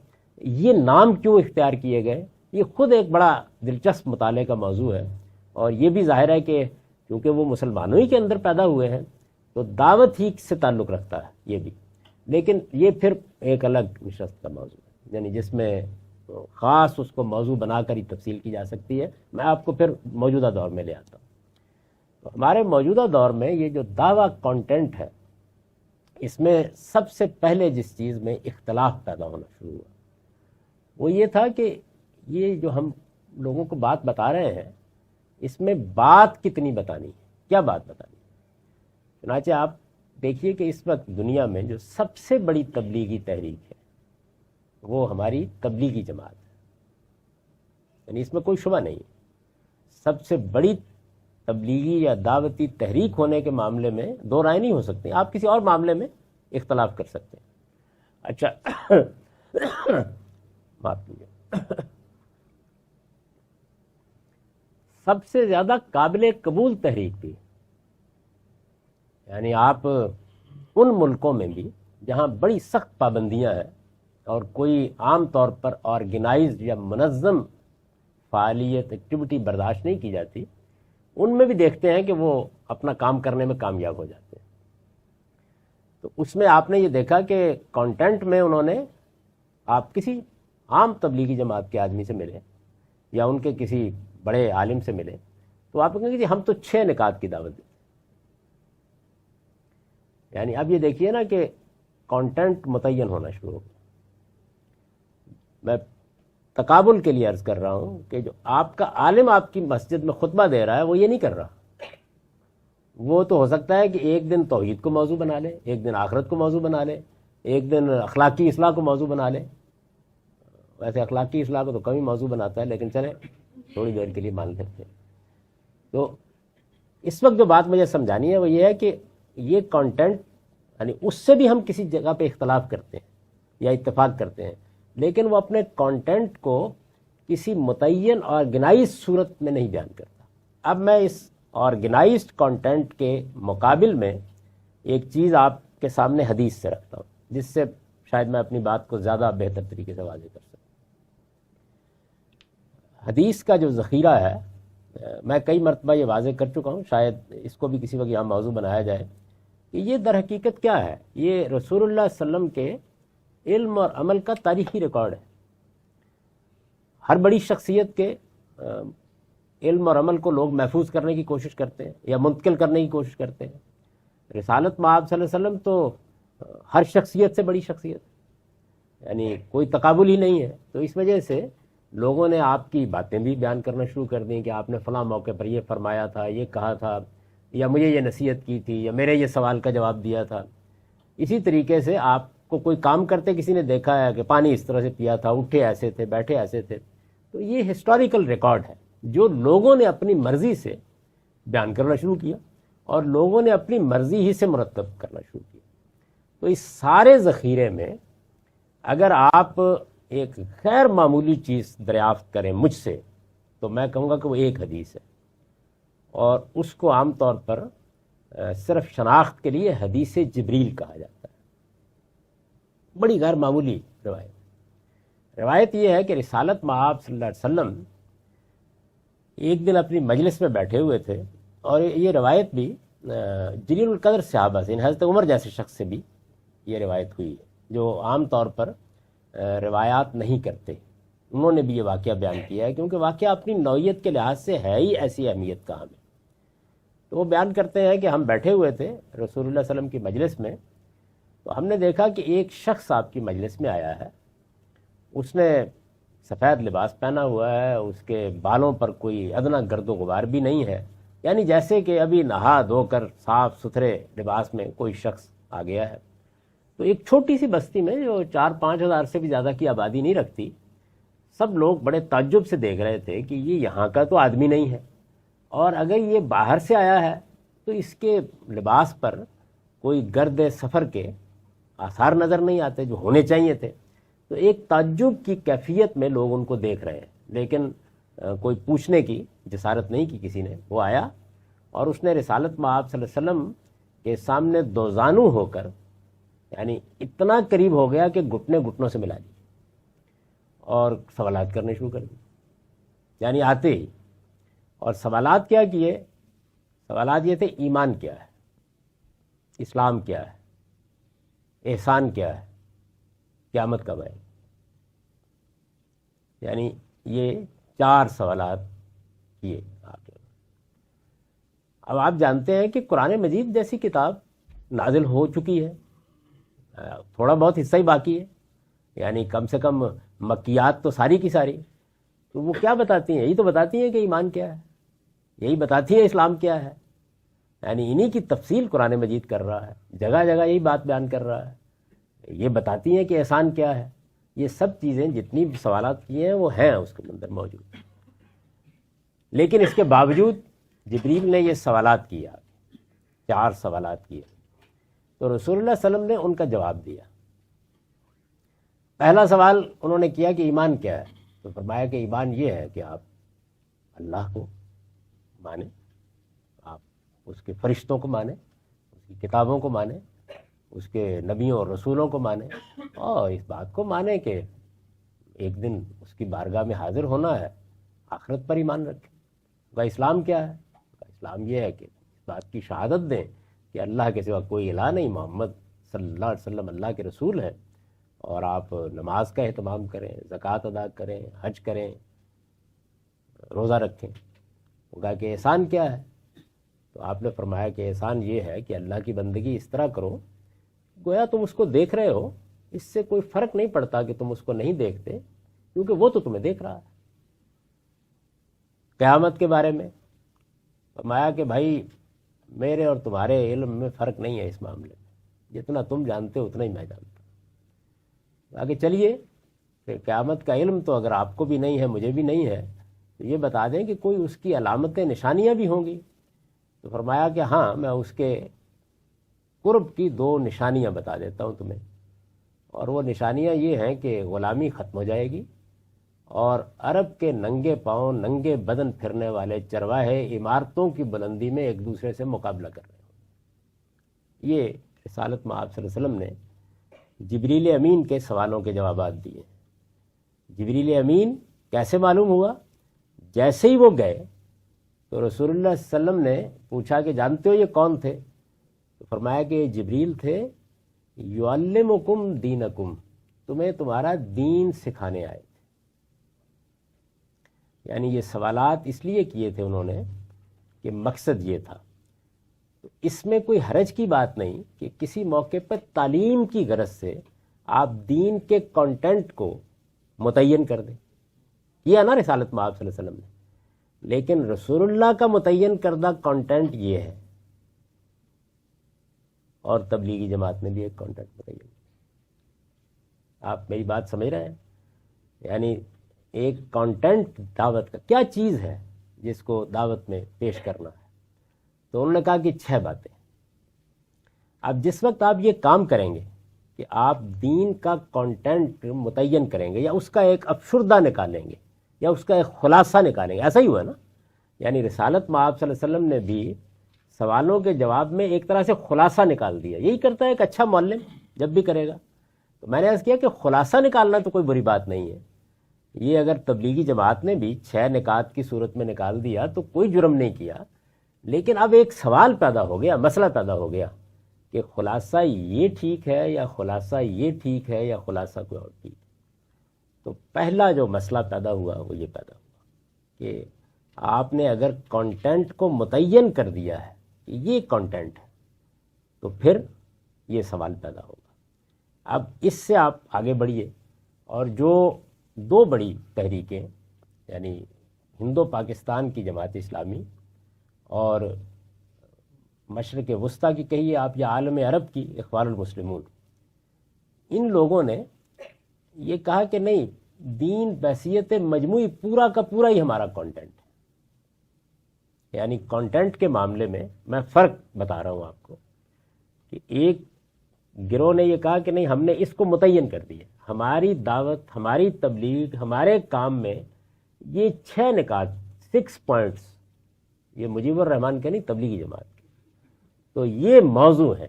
یہ نام کیوں اختیار کیے گئے، یہ خود ایک بڑا دلچسپ مطالعے کا موضوع ہے۔ اور یہ بھی ظاہر ہے کہ کیونکہ وہ مسلمانوں ہی کے اندر پیدا ہوئے ہیں تو دعوت ہی سے تعلق رکھتا ہے یہ بھی، لیکن یہ پھر ایک الگ نشست کا موضوع ہے، یعنی جس میں خاص اس کو موضوع بنا کر ہی تفصیل کی جا سکتی ہے۔ میں آپ کو پھر موجودہ دور میں لے آتا ہوں۔ تو ہمارے موجودہ دور میں یہ جو دعویٰ کانٹینٹ ہے، اس میں سب سے پہلے جس چیز میں اختلاف پیدا ہونا شروع ہوا وہ یہ تھا کہ یہ جو ہم لوگوں کو بات بتا رہے ہیں، اس میں بات کتنی بتانی ہے، کیا بات بتانی ہے۔ چنانچہ آپ دیکھیے کہ اس وقت دنیا میں جو سب سے بڑی تبلیغی تحریک ہے وہ ہماری تبلیغی جماعت ہے، یعنی اس میں کوئی شبہ نہیں ہے۔ سب سے بڑی تبلیغی یا دعوتی تحریک ہونے کے معاملے میں دو رائے نہیں ہو سکتی، آپ کسی اور معاملے میں اختلاف کر سکتے ہیں۔ اچھا معاف کیجیے، سب سے زیادہ قابل قبول تحریک بھی، یعنی آپ ان ملکوں میں بھی جہاں بڑی سخت پابندیاں ہیں اور کوئی عام طور پر آرگنائزڈ یا منظم فعالیت ایکٹیویٹی برداشت نہیں کی جاتی، ان میں بھی دیکھتے ہیں کہ وہ اپنا کام کرنے میں کامیاب ہو جاتے ہیں۔ تو اس میں آپ نے یہ دیکھا کہ کانٹینٹ میں انہوں نے، آپ کسی عام تبلیغی جماعت کے آدمی سے ملے یا ان کے کسی بڑے عالم سے ملے تو آپ کہیں گے جی ہم تو 6 نکات کی دعوت دیتے ہیں۔ یعنی اب یہ دیکھیے نا کہ کانٹینٹ متعین ہونا شروع ہو گیا۔ میں تقابل کے لیے عرض کر رہا ہوں کہ جو آپ کا عالم آپ کی مسجد میں خطبہ دے رہا ہے وہ یہ نہیں کر رہا، وہ تو ہو سکتا ہے کہ ایک دن توحید کو موضوع بنا لے، ایک دن آخرت کو موضوع بنا لے، ایک دن اخلاقی اصلاح کو موضوع بنا لے۔ ویسے اخلاقی اصلاح کو تو کم ہی موضوع بناتا ہے، لیکن چلے تھوڑی دیر کے لیے مان لیتے ہیں. تو اس وقت جو بات مجھے سمجھانی ہے وہ یہ ہے کہ یہ کانٹینٹ یعنی اس سے بھی ہم کسی جگہ پہ اختلاف کرتے ہیں یا اتفاق کرتے ہیں، لیکن وہ اپنے کانٹینٹ کو کسی متعین آرگنائز صورت میں نہیں بیان کرتا. اب میں اس آرگنائزڈ کانٹینٹ کے مقابل میں ایک چیز آپ کے سامنے حدیث سے رکھتا ہوں، جس سے شاید میں اپنی بات کو زیادہ بہتر طریقے سے واضح کر سکوں. حدیث کا جو ذخیرہ ہے، میں کئی مرتبہ یہ واضح کر چکا ہوں، شاید اس کو بھی کسی وقت یہاں موضوع بنایا جائے کہ یہ در حقیقت کیا ہے. یہ رسول اللہ صلی اللہ علیہ وسلم کے علم اور عمل کا تاریخی ریکارڈ ہے. ہر بڑی شخصیت کے علم اور عمل کو لوگ محفوظ کرنے کی کوشش کرتے ہیں یا منتقل کرنے کی کوشش کرتے ہیں. رسالت مآب صلی اللہ علیہ وسلم تو ہر شخصیت سے بڑی شخصیت، یعنی کوئی تقابل ہی نہیں ہے. تو اس وجہ سے لوگوں نے آپ کی باتیں بھی بیان کرنا شروع کر دیں کہ آپ نے فلاں موقع پر یہ فرمایا تھا، یہ کہا تھا، یا مجھے یہ نصیحت کی تھی، یا میرے یہ سوال کا جواب دیا تھا. اسی طریقے سے آپ کو کوئی کام کرتے کسی نے دیکھا ہے کہ پانی اس طرح سے پیا تھا، اٹھے ایسے تھے، بیٹھے ایسے تھے. تو یہ ہسٹوریکل ریکارڈ ہے جو لوگوں نے اپنی مرضی سے بیان کرنا شروع کیا اور لوگوں نے اپنی مرضی ہی سے مرتب کرنا شروع کیا. تو اس سارے ذخیرے میں اگر آپ ایک غیر معمولی چیز دریافت کریں مجھ سے تو میں کہوں گا کہ وہ ایک حدیث ہے، اور اس کو عام طور پر صرف شناخت کے لیے حدیث جبریل کہا جاتا ہے. بڑی غیر معمولی روایت یہ ہے کہ رسالت مآب صلی اللہ علیہ وسلم ایک دن اپنی مجلس میں بیٹھے ہوئے تھے، اور یہ روایت بھی جلیل القدر صحابہ سے، حضرت عمر جیسے شخص سے بھی یہ روایت ہوئی ہے جو عام طور پر روایات نہیں کرتے. انہوں نے بھی یہ واقعہ بیان کیا ہے کیونکہ واقعہ اپنی نوعیت کے لحاظ سے ہے ہی ایسی اہمیت کا حامل. تو وہ بیان کرتے ہیں کہ ہم بیٹھے ہوئے تھے رسول اللہ صلی اللہ علیہ وسلم کی مجلس میں، تو ہم نے دیکھا کہ ایک شخص آپ کی مجلس میں آیا ہے. اس نے سفید لباس پہنا ہوا ہے، اس کے بالوں پر کوئی ادنا گرد و غبار بھی نہیں ہے، یعنی جیسے کہ ابھی نہا دھو کر صاف ستھرے لباس میں کوئی شخص آ گیا ہے. تو ایک چھوٹی سی بستی میں جو 4-5 ہزار سے بھی زیادہ کی آبادی نہیں رکھتی، سب لوگ بڑے تعجب سے دیکھ رہے تھے کہ یہ یہاں کا تو آدمی نہیں ہے، اور اگر یہ باہر سے آیا ہے تو اس کے لباس پر کوئی گرد سفر کے آثار نظر نہیں آتے جو ہونے چاہیے تھے. تو ایک تعجب کی کیفیت میں لوگ ان کو دیکھ رہے ہیں، لیکن کوئی پوچھنے کی جسارت نہیں کی کسی نے. وہ آیا اور اس نے رسالت مآب صلی اللہ علیہ وسلم کے سامنے دوزانو ہو کر، یعنی اتنا قریب ہو گیا کہ گھٹنے گھٹنوں سے ملا دی اور سوالات کرنے شروع کر دی، یعنی آتے ہی. اور سوالات کیا کیے؟ سوالات یہ تھے: ایمان کیا ہے، اسلام کیا ہے، احسان کیا ہے، قیامت کب آئے. یعنی یہ 4 سوالات کیے آپ. اب آپ جانتے ہیں کہ قرآن مجید جیسی کتاب نازل ہو چکی ہے، تھوڑا بہت حصہ ہی باقی ہے، یعنی کم سے کم مکیات تو ساری کی ساری. تو وہ کیا بتاتی ہیں؟ یہی تو بتاتی ہیں کہ ایمان کیا ہے، یہی بتاتی ہیں اسلام کیا ہے. یعنی انہی کی تفصیل قرآن مجید کر رہا ہے، جگہ جگہ یہی بات بیان کر رہا ہے. یہ بتاتی ہیں کہ احسان کیا ہے. یہ سب چیزیں جتنی بھی سوالات کیے ہیں وہ ہیں اس کے اندر موجود. لیکن اس کے باوجود جبریل نے یہ سوالات کیا، 4 سوالات کیے. تو رسول اللہ صلی اللہ علیہ وسلم نے ان کا جواب دیا. پہلا سوال انہوں نے کیا کہ ایمان کیا ہے؟ تو فرمایا کہ ایمان یہ ہے کہ آپ اللہ کو مانیں، آپ اس کے فرشتوں کو مانیں، اس کی کتابوں کو مانیں، اس کے نبیوں اور رسولوں کو مانیں، اور اس بات کو مانیں کہ ایک دن اس کی بارگاہ میں حاضر ہونا ہے، آخرت پر ایمان رکھیں. وہ اسلام کیا ہے؟ اسلام یہ ہے کہ اس بات کی شہادت دیں کہ اللہ کے سوا کوئی الہ نہیں، محمد صلی اللہ علیہ وسلم اللہ کے رسول ہیں، اور آپ نماز کا اہتمام کریں، زکوٰۃ ادا کریں، حج کریں، روزہ رکھیں. وہ کہا کہ احسان کیا ہے؟ تو آپ نے فرمایا کہ احسان یہ ہے کہ اللہ کی بندگی اس طرح کرو گویا تم اس کو دیکھ رہے ہو، اس سے کوئی فرق نہیں پڑتا کہ تم اس کو نہیں دیکھتے، کیونکہ وہ تو تمہیں دیکھ رہا ہے. قیامت کے بارے میں فرمایا کہ بھائی میرے اور تمہارے علم میں فرق نہیں ہے اس معاملے میں، جتنا تم جانتے ہو اتنا ہی میں جانتا ہوں. آگے چلیے کہ قیامت کا علم تو اگر آپ کو بھی نہیں ہے، مجھے بھی نہیں ہے، تو یہ بتا دیں کہ کوئی اس کی علامتیں نشانیاں بھی ہوں گی. تو فرمایا کہ ہاں میں اس کے قرب کی 2 نشانیاں بتا دیتا ہوں تمہیں, اور وہ نشانیاں یہ ہیں کہ غلامی ختم ہو جائے گی, اور عرب کے ننگے پاؤں ننگے بدن پھرنے والے چرواہے عمارتوں کی بلندی میں ایک دوسرے سے مقابلہ کر رہے ہیں. یہ رسالت میں آپ صلی اللہ علیہ وسلم نے جبریل امین کے سوالوں کے جوابات دیے. جبریل امین کیسے معلوم ہوا؟ جیسے ہی وہ گئے تو رسول اللہ صلی اللہ علیہ وسلم نے پوچھا کہ جانتے ہو یہ کون تھے؟ تو فرمایا کہ یہ جبریل تھے. یعلمکم دینکم, تمہیں تمہارا دین سکھانے آئے تھے. یعنی یہ سوالات اس لیے کیے تھے انہوں نے کہ مقصد یہ تھا. تو اس میں کوئی حرج کی بات نہیں کہ کسی موقع پر تعلیم کی غرض سے آپ دین کے کانٹینٹ کو متعین کر دیں. یہ ہے نا رسالت میں آپ صلی اللہ علیہ وسلم نے. لیکن رسول اللہ کا متعین کردہ کانٹینٹ یہ ہے, اور تبلیغی جماعت نے بھی ایک کانٹینٹ متعین. آپ میری بات سمجھ رہے ہیں؟ یعنی ایک کانٹینٹ دعوت کا کیا چیز ہے جس کو دعوت میں پیش کرنا ہے. تو انہوں نے کہا کہ 6 باتیں. اب جس وقت آپ یہ کام کریں گے کہ آپ دین کا کانٹینٹ متعین کریں گے, یا اس کا ایک افشردہ نکالیں گے, یا اس کا ایک خلاصہ نکالیں گے, ایسا ہی ہوا نا. یعنی رسالت میں آپ صلی اللہ علیہ وسلم نے بھی سوالوں کے جواب میں ایک طرح سے خلاصہ نکال دیا. یہی کرتا ہے ایک اچھا معلم جب بھی کرے گا. تو میں نے عرض کیا کہ خلاصہ نکالنا تو کوئی بری بات نہیں ہے. یہ اگر تبلیغی جماعت نے بھی 6 نکات کی صورت میں نکال دیا تو کوئی جرم نہیں کیا. لیکن اب ایک سوال پیدا ہو گیا, مسئلہ پیدا ہو گیا کہ خلاصہ یہ ٹھیک ہے یا خلاصہ یہ ٹھیک ہے یا خلاصہ کوئی اور ٹھیک ہے. تو پہلا جو مسئلہ پیدا ہوا وہ یہ پیدا ہوا کہ آپ نے اگر کانٹینٹ کو متعین کر دیا ہے کہ یہ کانٹینٹ ہے, تو پھر یہ سوال پیدا ہوگا. اب اس سے آپ آگے بڑھیے, اور جو 2 بڑی تحریکیں یعنی ہندو پاکستان کی جماعت اسلامی اور مشرق وسطیٰ کی کہیے آپ یا عالم عرب کی اخوان المسلمون, ان لوگوں نے یہ کہا کہ نہیں, دین بحیثیت مجموعی پورا کا پورا ہی ہمارا کانٹینٹ ہے. یعنی کانٹینٹ کے معاملے میں فرق بتا رہا ہوں آپ کو کہ ایک گروہ نے یہ کہا کہ نہیں, ہم نے اس کو متعین کر دیا, ہماری دعوت, ہماری تبلیغ, ہمارے کام میں یہ 6 نکات 6 پوائنٹس, یہ مجیب الرحمان کے نہیں, تبلیغی جماعت کے, تو یہ موضوع ہے,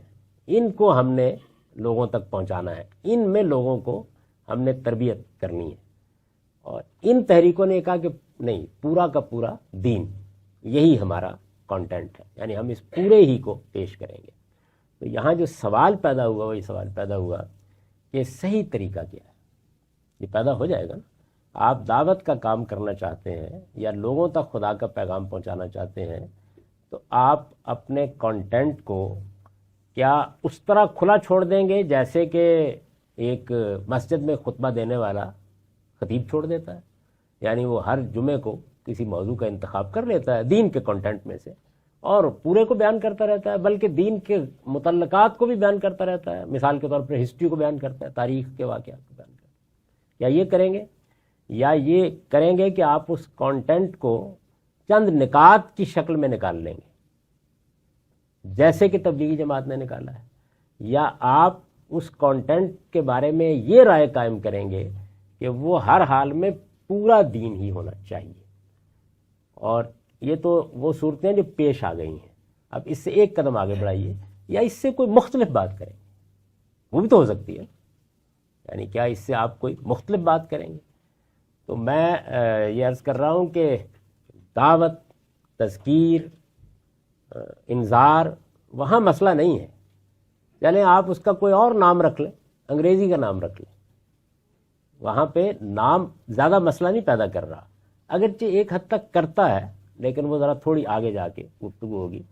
ان کو ہم نے لوگوں تک پہنچانا ہے, ان میں لوگوں کو ہم نے تربیت کرنی ہے. اور ان تحریکوں نے کہا کہ نہیں, پورا کا پورا دین یہی ہمارا کانٹینٹ ہے, یعنی ہم اس پورے ہی کو پیش کریں گے. تو یہاں جو سوال پیدا ہوا وہی سوال پیدا ہوا کہ صحیح طریقہ کیا ہے. یہ پیدا ہو جائے گا نا. آپ دعوت کا کام کرنا چاہتے ہیں یا لوگوں تک خدا کا پیغام پہنچانا چاہتے ہیں, تو آپ اپنے کانٹینٹ کو کیا اس طرح کھلا چھوڑ دیں گے جیسے کہ ایک مسجد میں خطبہ دینے والا خطیب چھوڑ دیتا ہے؟ یعنی وہ ہر جمعے کو کسی موضوع کا انتخاب کر لیتا ہے دین کے کانٹینٹ میں سے, اور پورے کو بیان کرتا رہتا ہے, بلکہ دین کے متعلقات کو بھی بیان کرتا رہتا ہے. مثال کے طور پر ہسٹری کو بیان کرتا ہے, تاریخ کے واقعات کو بیان کرتا ہے. یا یہ کریں گے, یا یہ کریں گے کہ آپ اس کانٹینٹ کو چند نکات کی شکل میں نکال لیں گے جیسے کہ تبلیغی جماعت نے نکالا ہے, یا آپ اس کانٹینٹ کے بارے میں یہ رائے قائم کریں گے کہ وہ ہر حال میں پورا دین ہی ہونا چاہیے. اور یہ تو وہ صورتیں جو پیش آ گئی ہیں. اب اس سے ایک قدم آگے بڑھائیے, یا اس سے کوئی مختلف بات کریں گے, وہ بھی تو ہو سکتی ہے. یعنی کیا اس سے آپ کوئی مختلف بات کریں گے؟ تو میں یہ عرض کر رہا ہوں کہ دعوت, تذکیر, انذار وہاں مسئلہ نہیں ہے. یعنی آپ اس کا کوئی اور نام رکھ لیں, انگریزی کا نام رکھ لیں, وہاں پہ نام زیادہ مسئلہ نہیں پیدا کر رہا. اگرچہ ایک حد تک کرتا ہے, لیکن وہ ذرا تھوڑی آگے جا کے گفتگو ہوگی.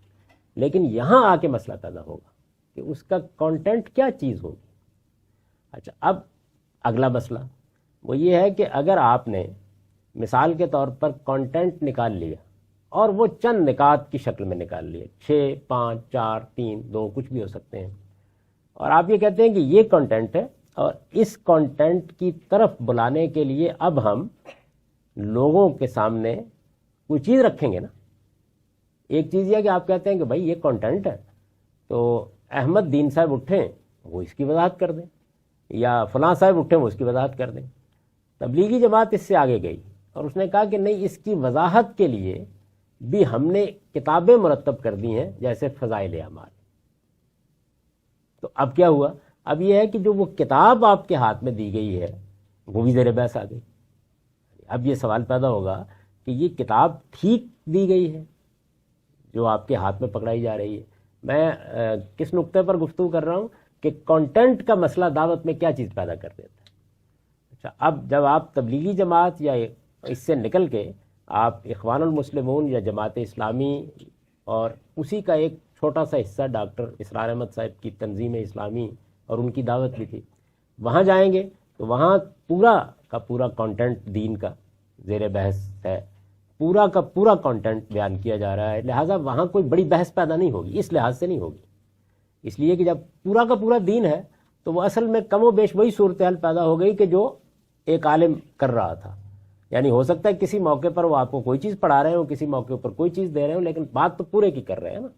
لیکن یہاں آ کے مسئلہ پیدا ہوگا کہ اس کا کانٹینٹ کیا چیز ہوگی. اچھا, اب اگلا مسئلہ وہ یہ ہے کہ اگر آپ نے مثال کے طور پر کانٹینٹ نکال لیا اور وہ چند نکات کی شکل میں نکال لیے, 6, 5, 4, 3, 2 کچھ بھی ہو سکتے ہیں, اور آپ یہ کہتے ہیں کہ یہ کانٹینٹ ہے, اور اس کانٹینٹ کی طرف بلانے کے لیے اب ہم لوگوں کے سامنے کوئی چیز رکھیں گے نا. ایک چیز یہ کہ آپ کہتے ہیں کہ بھائی یہ کانٹینٹ ہے تو احمد دین صاحب اٹھیں وہ اس کی وضاحت کر دیں, یا فلاں صاحب اٹھیں وہ اس کی وضاحت کر دیں. تبلیغی جماعت اس سے آگے گئی اور اس نے کہا کہ نہیں, اس کی وضاحت کے لیے بھی ہم نے کتابیں مرتب کر دی ہیں جیسے فضائل اعمال. تو اب کیا ہوا؟ اب یہ ہے کہ جو وہ کتاب آپ کے ہاتھ میں دی گئی ہے وہ بھی زیر بحث آ گئی. اب یہ سوال پیدا ہوگا کہ یہ کتاب ٹھیک دی گئی ہے جو آپ کے ہاتھ میں پکڑائی جا رہی ہے. میں کس نقطے پر گفتگو کر رہا ہوں کہ کانٹینٹ کا مسئلہ دعوت میں کیا چیز پیدا کر دیتا ہے. اچھا, اب جب آپ تبلیغی جماعت یا اس سے نکل کے آپ اخوان المسلمون یا جماعت اسلامی اور اسی کا ایک چھوٹا سا حصہ ڈاکٹر اسرار احمد صاحب کی تنظیم اسلامی اور ان کی دعوت بھی تھی, وہاں جائیں گے تو وہاں پورا کا پورا کانٹینٹ دین کا زیر بحث ہے, پورا کا پورا کانٹینٹ بیان کیا جا رہا ہے. لہٰذا وہاں کوئی بڑی بحث پیدا نہیں ہوگی, اس لحاظ سے نہیں ہوگی, اس لیے کہ جب پورا کا پورا دین ہے تو وہ اصل میں کم و بیش وہی صورتحال پیدا ہو گئی کہ جو ایک عالم کر رہا تھا. یعنی ہو سکتا ہے کسی موقع پر وہ آپ کو کوئی چیز پڑھا رہے ہوں, کسی موقع پر کوئی چیز دے رہے ہوں, لیکن بات تو پورے کی کر رہے ہیں نا,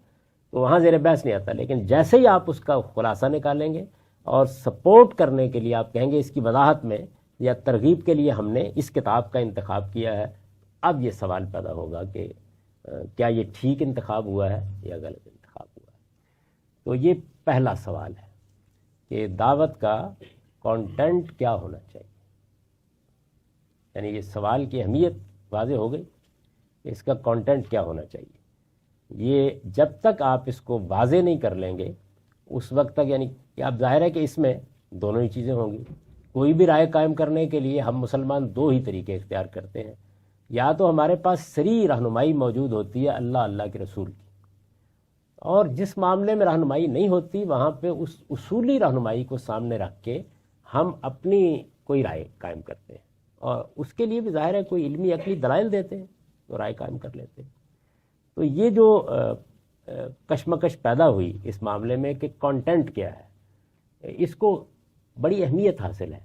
تو وہاں زیر بحث نہیں آتا. لیکن جیسے ہی آپ اس کا خلاصہ نکالیں گے اور سپورٹ کرنے کے لیے آپ کہیں گے اس کی وضاحت میں یا ترغیب کے لیے ہم نے اس کتاب کا انتخاب کیا ہے, اب یہ سوال پیدا ہوگا کہ کیا یہ ٹھیک انتخاب ہوا ہے یا غلط انتخاب ہوا ہے. تو یہ پہلا سوال ہے کہ دعوت کا کانٹینٹ کیا ہونا چاہیے. یعنی یہ سوال کی اہمیت واضح ہو گئی کہ اس کا کانٹینٹ کیا ہونا چاہیے. یہ جب تک آپ اس کو واضح نہیں کر لیں گے اس وقت تک, یعنی کہ اب ظاہر ہے کہ اس میں دونوں ہی چیزیں ہوں گی. کوئی بھی رائے قائم کرنے کے لیے ہم مسلمان دو ہی طریقے اختیار کرتے ہیں, یا تو ہمارے پاس صریح رہنمائی موجود ہوتی ہے اللہ کے رسول کی, اور جس معاملے میں رہنمائی نہیں ہوتی وہاں پہ اس اصولی رہنمائی کو سامنے رکھ کے ہم اپنی کوئی رائے قائم کرتے ہیں, اور اس کے لیے بھی ظاہر ہے کوئی علمی عقلی دلائل دیتے ہیں تو رائے قائم کر لیتے ہیں. تو یہ جو کشمکش پیدا ہوئی اس معاملے میں کہ کانٹینٹ کیا ہے, اس کو بڑی اہمیت حاصل ہے.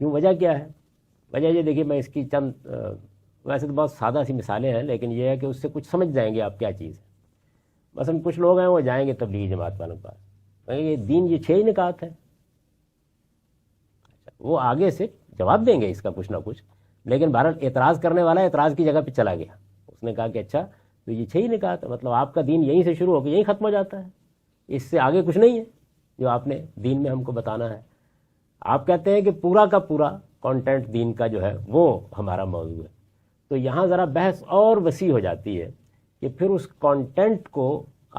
کیوں؟ وجہ کیا ہے؟ وجہ یہ دیکھیے, میں اس کی چند ویسے تو بہت سادہ سی مثالیں ہیں, لیکن یہ ہے کہ اس سے کچھ سمجھ جائیں گے آپ کیا چیز ہے. مثلا کچھ لوگ ہیں وہ جائیں گے تبلیغی جماعت والوں کے پاس, کہیں گے دین یہ 6 ہی نکات ہے. وہ آگے سے جواب دیں گے اس کا کچھ نہ کچھ, لیکن بہرحال اعتراض کرنے والا اعتراض کی جگہ پہ چلا گیا. اس نے کہا کہ اچھا تو یہ 6 ہی نکات ہے, مطلب آپ کا دین یہیں سے شروع ہو کے یہیں ختم ہو جاتا ہے, اس سے آگے کچھ نہیں ہے جو آپ نے دین میں ہم کو بتانا ہے. آپ کہتے ہیں کہ پورا کا پورا کانٹینٹ دین کا جو ہے وہ ہمارا موضوع ہے. تو یہاں ذرا بحث اور وسیع ہو جاتی ہے کہ پھر اس کانٹینٹ کو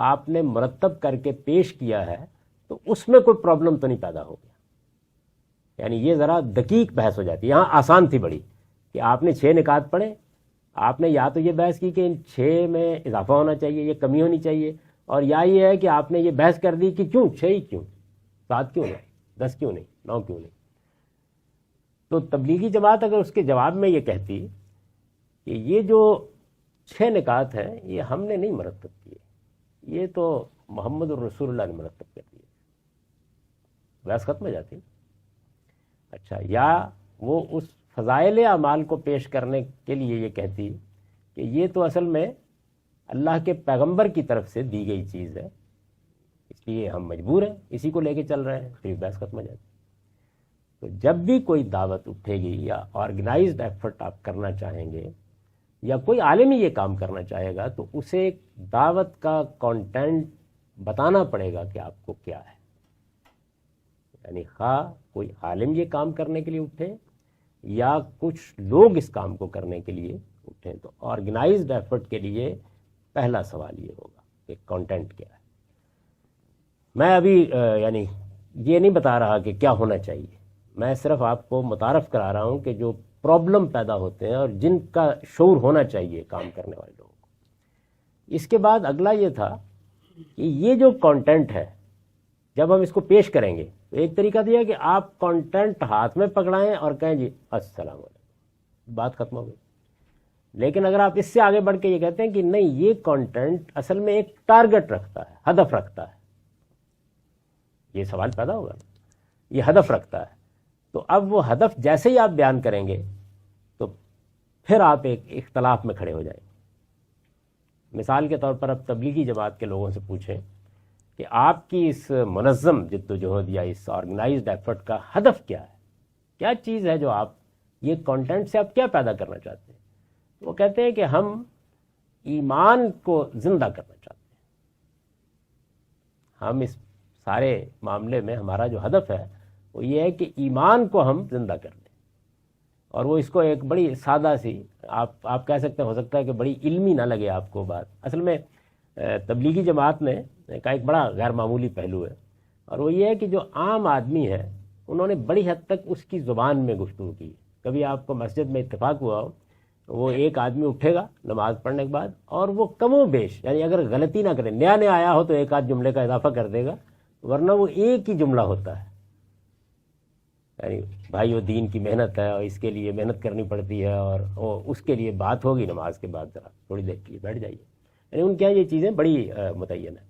آپ نے مرتب کر کے پیش کیا ہے تو اس میں کوئی پرابلم تو نہیں پیدا ہو گیا. یعنی یہ ذرا دقیق بحث ہو جاتی ہے. یہاں آسان تھی بڑی کہ آپ نے 6 نکات پڑھے, آپ نے یا تو یہ بحث کی کہ ان 6 میں اضافہ ہونا چاہیے, یہ کمی ہونی چاہیے, اور یا یہ ہے کہ آپ نے یہ بحث کر دی کہ کیوں 6 ہی کیوں, 7 کیوں نہیں, 10 کیوں نہیں, 9 کیوں نہیں. تو تبلیغی جماعت اگر اس کے جواب میں یہ کہتی کہ یہ جو 6 نکات ہیں یہ ہم نے نہیں مرتب کیے, یہ تو محمد الرسول اللہ نے مرتب کر دیے, بحث ختم ہو جاتی. اچھا, یا وہ اس فضائل اعمال کو پیش کرنے کے لیے یہ کہتی کہ یہ تو اصل میں اللہ کے پیغمبر کی طرف سے دی گئی چیز ہے, اس لیے ہم مجبور ہیں اسی کو لے کے چل رہے ہیں, پھر بحث ختم ہو جاتی. تو جب بھی کوئی دعوت اٹھے گی یا آرگنائزڈ ایفرٹ آپ کرنا چاہیں گے یا کوئی عالم ہی یہ کام کرنا چاہے گا تو اسے دعوت کا کانٹینٹ بتانا پڑے گا کہ آپ کو کیا ہے. یعنی خواہ کوئی عالم یہ کام کرنے کے لیے اٹھے یا کچھ لوگ اس کام کو کرنے کے لیے اٹھیں, تو آرگنائزڈ ایفرٹ کے لیے پہلا سوال یہ ہوگا کہ کانٹینٹ کیا ہے. میں ابھی یعنی یہ نہیں بتا رہا کہ کیا ہونا چاہیے, میں صرف آپ کو متعارف کرا رہا ہوں کہ جو پرابلم پیدا ہوتے ہیں اور جن کا شعور ہونا چاہیے کام کرنے والے لوگوں کو. اس کے بعد اگلا یہ تھا کہ یہ جو کانٹینٹ ہے جب ہم اس کو پیش کریں گے تو ایک طریقہ تو یہ ہے کہ آپ کانٹینٹ ہاتھ میں پکڑائیں اور کہیں جی السلام علیکم, بات ختم ہو گئی. لیکن اگر آپ اس سے آگے بڑھ کے یہ کہتے ہیں کہ نہیں, یہ کانٹینٹ اصل میں ایک ٹارگٹ رکھتا ہے, ہدف رکھتا ہے, یہ سوال پیدا ہوگا, یہ ہدف رکھتا ہے. تو اب وہ ہدف جیسے ہی آپ بیان کریں گے تو پھر آپ ایک اختلاف میں کھڑے ہو جائیں. مثال کے طور پر اب تبلیغی جماعت کے لوگوں سے پوچھیں کہ آپ کی اس منظم جد و جہد یا اس آرگنائزڈ ایفرٹ کا ہدف کیا ہے، کیا چیز ہے جو آپ یہ کانٹینٹ سے آپ کیا پیدا کرنا چاہتے ہیں. وہ کہتے ہیں کہ ہم ایمان کو زندہ کرنا چاہتے ہیں. ہم اس سارے معاملے میں ہمارا جو ہدف ہے وہ یہ ہے کہ ایمان کو ہم زندہ کر دیں. اور وہ اس کو ایک بڑی سادہ سی آپ کہہ سکتے ہیں، ہو سکتا ہے کہ بڑی علمی نہ لگے آپ کو بات. اصل میں تبلیغی جماعت نے کا ایک بڑا غیر معمولی پہلو ہے، اور وہ یہ ہے کہ جو عام آدمی ہے انہوں نے بڑی حد تک اس کی زبان میں گفتگو کی. کبھی آپ کو مسجد میں اتفاق ہوا ہو، وہ ایک آدمی اٹھے گا نماز پڑھنے کے بعد اور وہ کم و بیش، یعنی اگر غلطی نہ کرے، نیا آیا ہو تو ایک آدھ جملے کا اضافہ کر دے گا، ورنہ وہ ایک ہی جملہ ہوتا ہے. یعنی بھائی وہ دین کی محنت ہے اور اس کے لیے محنت کرنی پڑتی ہے، اور اس کے لیے بات ہوگی نماز کے بعد، ذرا تھوڑی دیر کے لیے بیٹھ جائیے. یعنی ان کے یہاں یہ چیزیں بڑی متعین ہیں.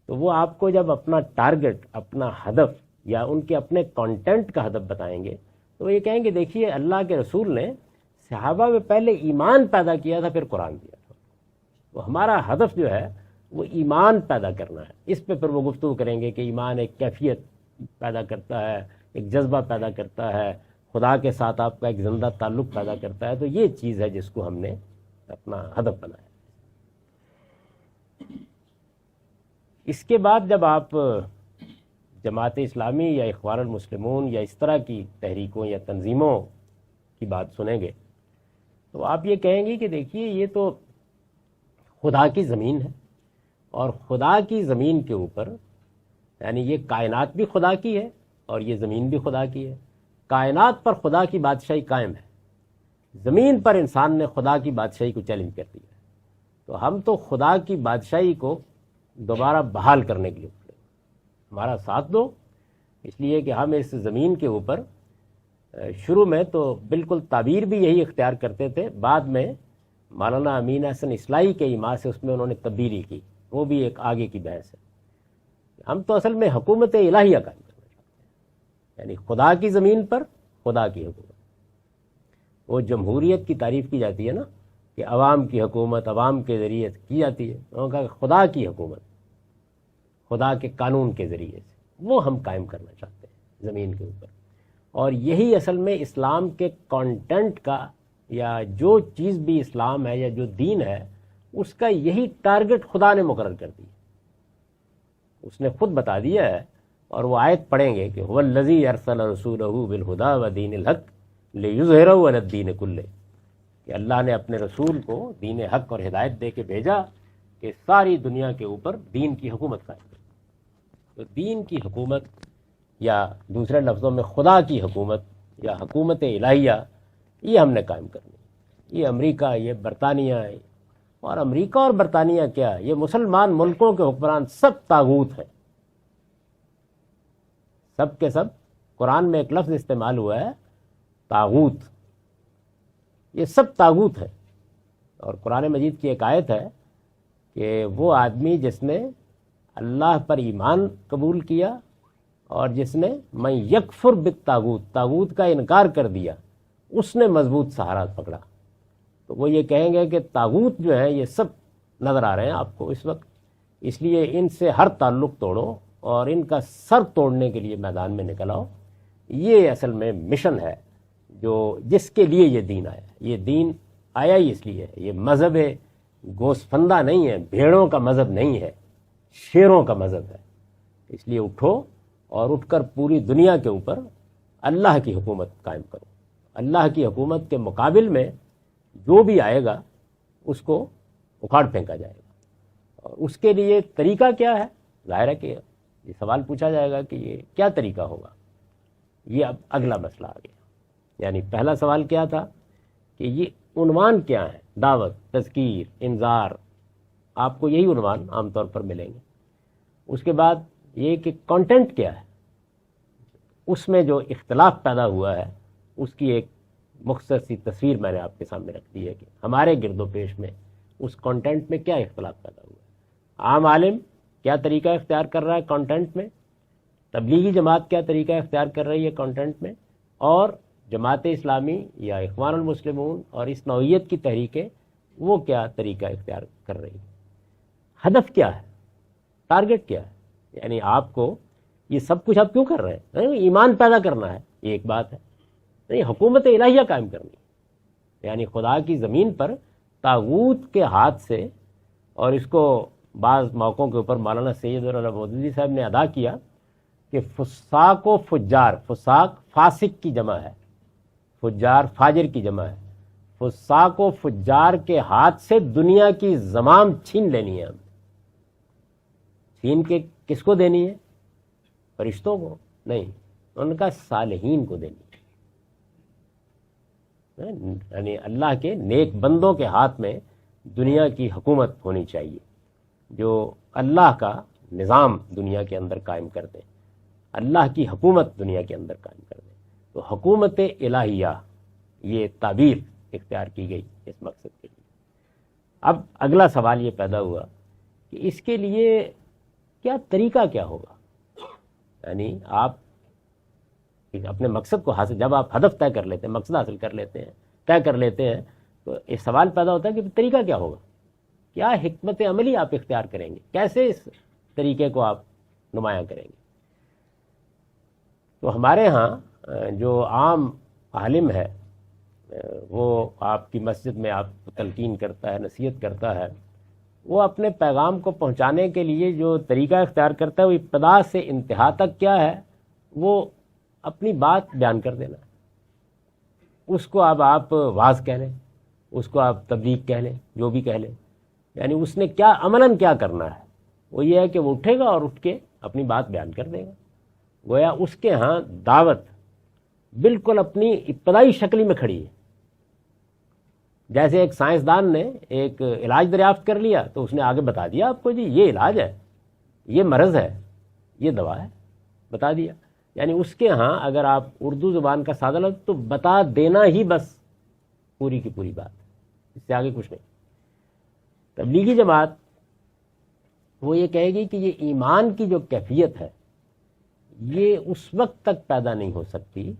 تو وہ آپ کو جب اپنا ٹارگٹ، اپنا ہدف یا ان کے اپنے کانٹینٹ کا ہدف بتائیں گے تو وہ یہ کہیں گے دیکھیے اللہ کے رسول نے صحابہ میں پہلے ایمان پیدا کیا تھا، پھر قرآن دیا تھا. وہ ہمارا ہدف جو ہے وہ ایمان پیدا کرنا ہے. اس پہ پھر وہ گفتگو کریں گے کہ ایمان ایک کیفیت پیدا کرتا ہے، ایک جذبہ پیدا کرتا ہے، خدا کے ساتھ آپ کا ایک زندہ تعلق پیدا کرتا ہے. تو یہ چیز ہے جس کو ہم نے اپنا ہدف بنایا. اس کے بعد جب آپ جماعت اسلامی یا اخوان المسلمون یا اس طرح کی تحریکوں یا تنظیموں کی بات سنیں گے تو آپ یہ کہیں گے کہ دیکھیے یہ تو خدا کی زمین ہے، اور خدا کی زمین کے اوپر، یعنی یہ کائنات بھی خدا کی ہے اور یہ زمین بھی خدا کی ہے. کائنات پر خدا کی بادشاہی قائم ہے، زمین پر انسان نے خدا کی بادشاہی کو چیلنج کر دیا ہے. تو ہم تو خدا کی بادشاہی کو دوبارہ بحال کرنے کے لیے اٹھے. ہمارا ساتھ دو، اس لیے کہ ہم اس زمین کے اوپر شروع میں تو بالکل تعبیر بھی یہی اختیار کرتے تھے، بعد میں مولانا امین احسن اصلاحی کے ایما سے اس میں انہوں نے تبدیلی کی، وہ بھی ایک آگے کی بحث ہے. ہم تو اصل میں حکومت الہیہ قائم کرنا چاہتے ہیں، یعنی خدا کی زمین پر خدا کی حکومت. وہ جمہوریت کی تعریف کی جاتی ہے نا کہ عوام کی حکومت عوام کے ذریعے کی جاتی ہے، انہوں نے کہا کہ خدا کی حکومت خدا کے قانون کے ذریعے سے وہ ہم قائم کرنا چاہتے ہیں زمین کے اوپر. اور یہی اصل میں اسلام کے کانٹینٹ کا، یا جو چیز بھی اسلام ہے یا جو دین ہے اس کا یہی ٹارگٹ خدا نے مقرر کر دی. اس نے خود بتا دیا ہے، اور وہ آیت پڑھیں گے کہ هو الذی ارسل رسولہ بالہدی ودین الحق لیظہرہ علی الدین کلہ، کہ اللہ نے اپنے رسول کو دین حق اور ہدایت دے کے بھیجا کہ ساری دنیا کے اوپر دین کی حکومت قائم کرے. تو دین کی حکومت، یا دوسرے لفظوں میں خدا کی حکومت یا حکومت الہیہ، یہ ہم نے قائم کرنی. یہ امریکہ، یہ برطانیہ، اور امریکہ اور برطانیہ کیا، یہ مسلمان ملکوں کے حکمران سب طاغوت ہیں، سب کے سب. قرآن میں ایک لفظ استعمال ہوا ہے طاغوت، یہ سب طاغوت ہیں. اور قرآن مجید کی ایک آیت ہے کہ وہ آدمی جس نے اللہ پر ایمان قبول کیا اور جس نے من یکفر بالطاغوت، طاغوت کا انکار کر دیا، اس نے مضبوط سہارا پکڑا. تو وہ یہ کہیں گے کہ طاغوت جو ہیں یہ سب نظر آ رہے ہیں آپ کو اس وقت، اس لیے ان سے ہر تعلق توڑو اور ان کا سر توڑنے کے لیے میدان میں نکل آؤ. یہ اصل میں مشن ہے جس کے لیے یہ دین آیا. یہ دین آیا ہی اس لیے ہے. یہ مذہب گوسفندہ نہیں ہے، بھیڑوں کا مذہب نہیں ہے، شیروں کا مذہب ہے. اس لیے اٹھو اور اٹھ کر پوری دنیا کے اوپر اللہ کی حکومت قائم کرو. اللہ کی حکومت کے مقابل میں جو بھی آئے گا اس کو اکھاڑ پھینکا جائے گا. اور اس کے لیے طریقہ کیا ہے؟ ظاہر ہے کہ یہ سوال پوچھا جائے گا کہ یہ کیا طریقہ ہوگا. یہ اب اگلا مسئلہ آ گیا. یعنی پہلا سوال کیا تھا کہ یہ عنوان کیا ہے؟ دعوت، تذکیر، انذار، آپ کو یہی عنوان عام طور پر ملیں گے. اس کے بعد یہ کہ کانٹینٹ کیا ہے. اس میں جو اختلاف پیدا ہوا ہے اس کی ایک مختصر سی تصویر میں نے آپ کے سامنے رکھ دی ہے کہ ہمارے گرد و پیش میں اس کانٹینٹ میں کیا اختلاف پیدا ہوا ہے. عام عالم کیا طریقہ اختیار کر رہا ہے کانٹینٹ میں، تبلیغی جماعت کیا طریقہ اختیار کر رہی ہے کانٹینٹ میں، اور جماعت اسلامی یا اخوان المسلمون اور اس نوعیت کی تحریکیں وہ کیا طریقہ اختیار کر رہی ہیں، ہدف کیا ہے، ٹارگٹ کیا ہے، یعنی آپ کو یہ سب کچھ آپ کیوں کر رہے ہیں؟ ایمان پیدا کرنا ہے، یہ ایک بات ہے، نہیں حکومت الہیہ قائم کرنی ہے، یعنی خدا کی زمین پر طاغوت کے ہاتھ سے، اور اس کو بعض موقعوں کے اوپر مولانا سید مودودی صاحب نے ادا کیا کہ فساق و فجار، فساق فاسق کی جمع ہے، فجار فاجر کی جمع ہے، فساق و فجار کے ہاتھ سے دنیا کی زمام چھین لینی ہے، ہم چھین کے کس کو دینی ہے؟ فرشتوں کو نہیں، ان کا صالحین کو دینی ہے، یعنی اللہ کے نیک بندوں کے ہاتھ میں دنیا کی حکومت ہونی چاہیے، جو اللہ کا نظام دنیا کے اندر قائم کر دیں، اللہ کی حکومت دنیا کے اندر قائم کر دیں۔ تو حکومت الہیہ یہ تعبیر اختیار کی گئی اس مقصد کے لیے۔ اب اگلا سوال یہ پیدا ہوا کہ اس کے لیے کیا طریقہ کیا ہوگا، یعنی آپ اپنے مقصد کو حاصل، جب آپ ہدف طے کر لیتے ہیں، مقصد حاصل کر لیتے ہیں، طے کر لیتے ہیں، تو یہ سوال پیدا ہوتا ہے کہ طریقہ کیا ہوگا، کیا حکمت عملی آپ اختیار کریں گے، کیسے اس طریقے کو آپ نمایاں کریں گے۔ تو ہمارے ہاں جو عام عالم ہے وہ آپ کی مسجد میں آپ کو تلقین کرتا ہے، نصیحت کرتا ہے، وہ اپنے پیغام کو پہنچانے کے لیے جو طریقہ اختیار کرتا ہے وہ ابتدا سے انتہا تک کیا ہے، وہ اپنی بات بیان کر دینا ہے۔ اس کو اب آپ واعظ کہہ لیں، اس کو آپ تبلیغ کہہ لیں، جو بھی کہہ لیں، یعنی اس نے کیا عملاً کیا کرنا ہے، وہ یہ ہے کہ وہ اٹھے گا اور اٹھ کے اپنی بات بیان کر دے گا، گویا اس کے ہاں دعوت بالکل اپنی ابتدائی شکل میں کھڑی ہے۔ جیسے ایک سائنسدان نے ایک علاج دریافت کر لیا تو اس نے آگے بتا دیا آپ کو، جی یہ علاج ہے، یہ مرض ہے، یہ دوا ہے، بتا دیا۔ یعنی اس کے ہاں اگر آپ اردو زبان کا سادہ لفظ تو بتا دینا ہی بس پوری کی پوری بات، اس سے آگے کچھ نہیں۔ تبلیغی جماعت وہ یہ کہے گی کہ یہ ایمان کی جو کیفیت ہے یہ اس وقت تک پیدا نہیں ہو سکتی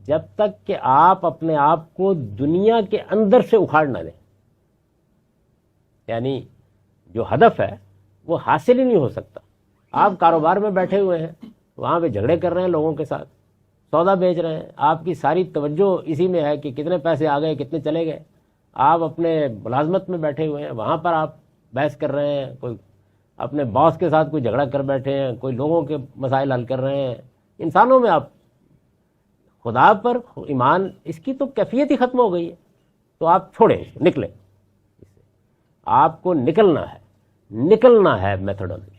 جب تک کہ آپ اپنے آپ کو دنیا کے اندر سے اکھاڑ نہ لیں، یعنی جو ہدف ہے وہ حاصل ہی نہیں ہو سکتا۔ آپ کاروبار میں بیٹھے ہوئے ہیں، وہاں پہ جھگڑے کر رہے ہیں لوگوں کے ساتھ، سودا بیچ رہے ہیں، آپ کی ساری توجہ اسی میں ہے کہ کتنے پیسے آ گئے، کتنے چلے گئے۔ آپ اپنے ملازمت میں بیٹھے ہوئے ہیں، وہاں پر آپ بحث کر رہے ہیں، کوئی اپنے باس کے ساتھ کوئی جھگڑا کر بیٹھے ہیں، کوئی لوگوں کے مسائل حل کر رہے ہیں، انسانوں میں آپ خدا پر ایمان، اس کی تو کیفیت ہی ختم ہو گئی ہے۔ تو آپ چھوڑیں، نکلیں، آپ کو نکلنا ہے میتھڈولوجی،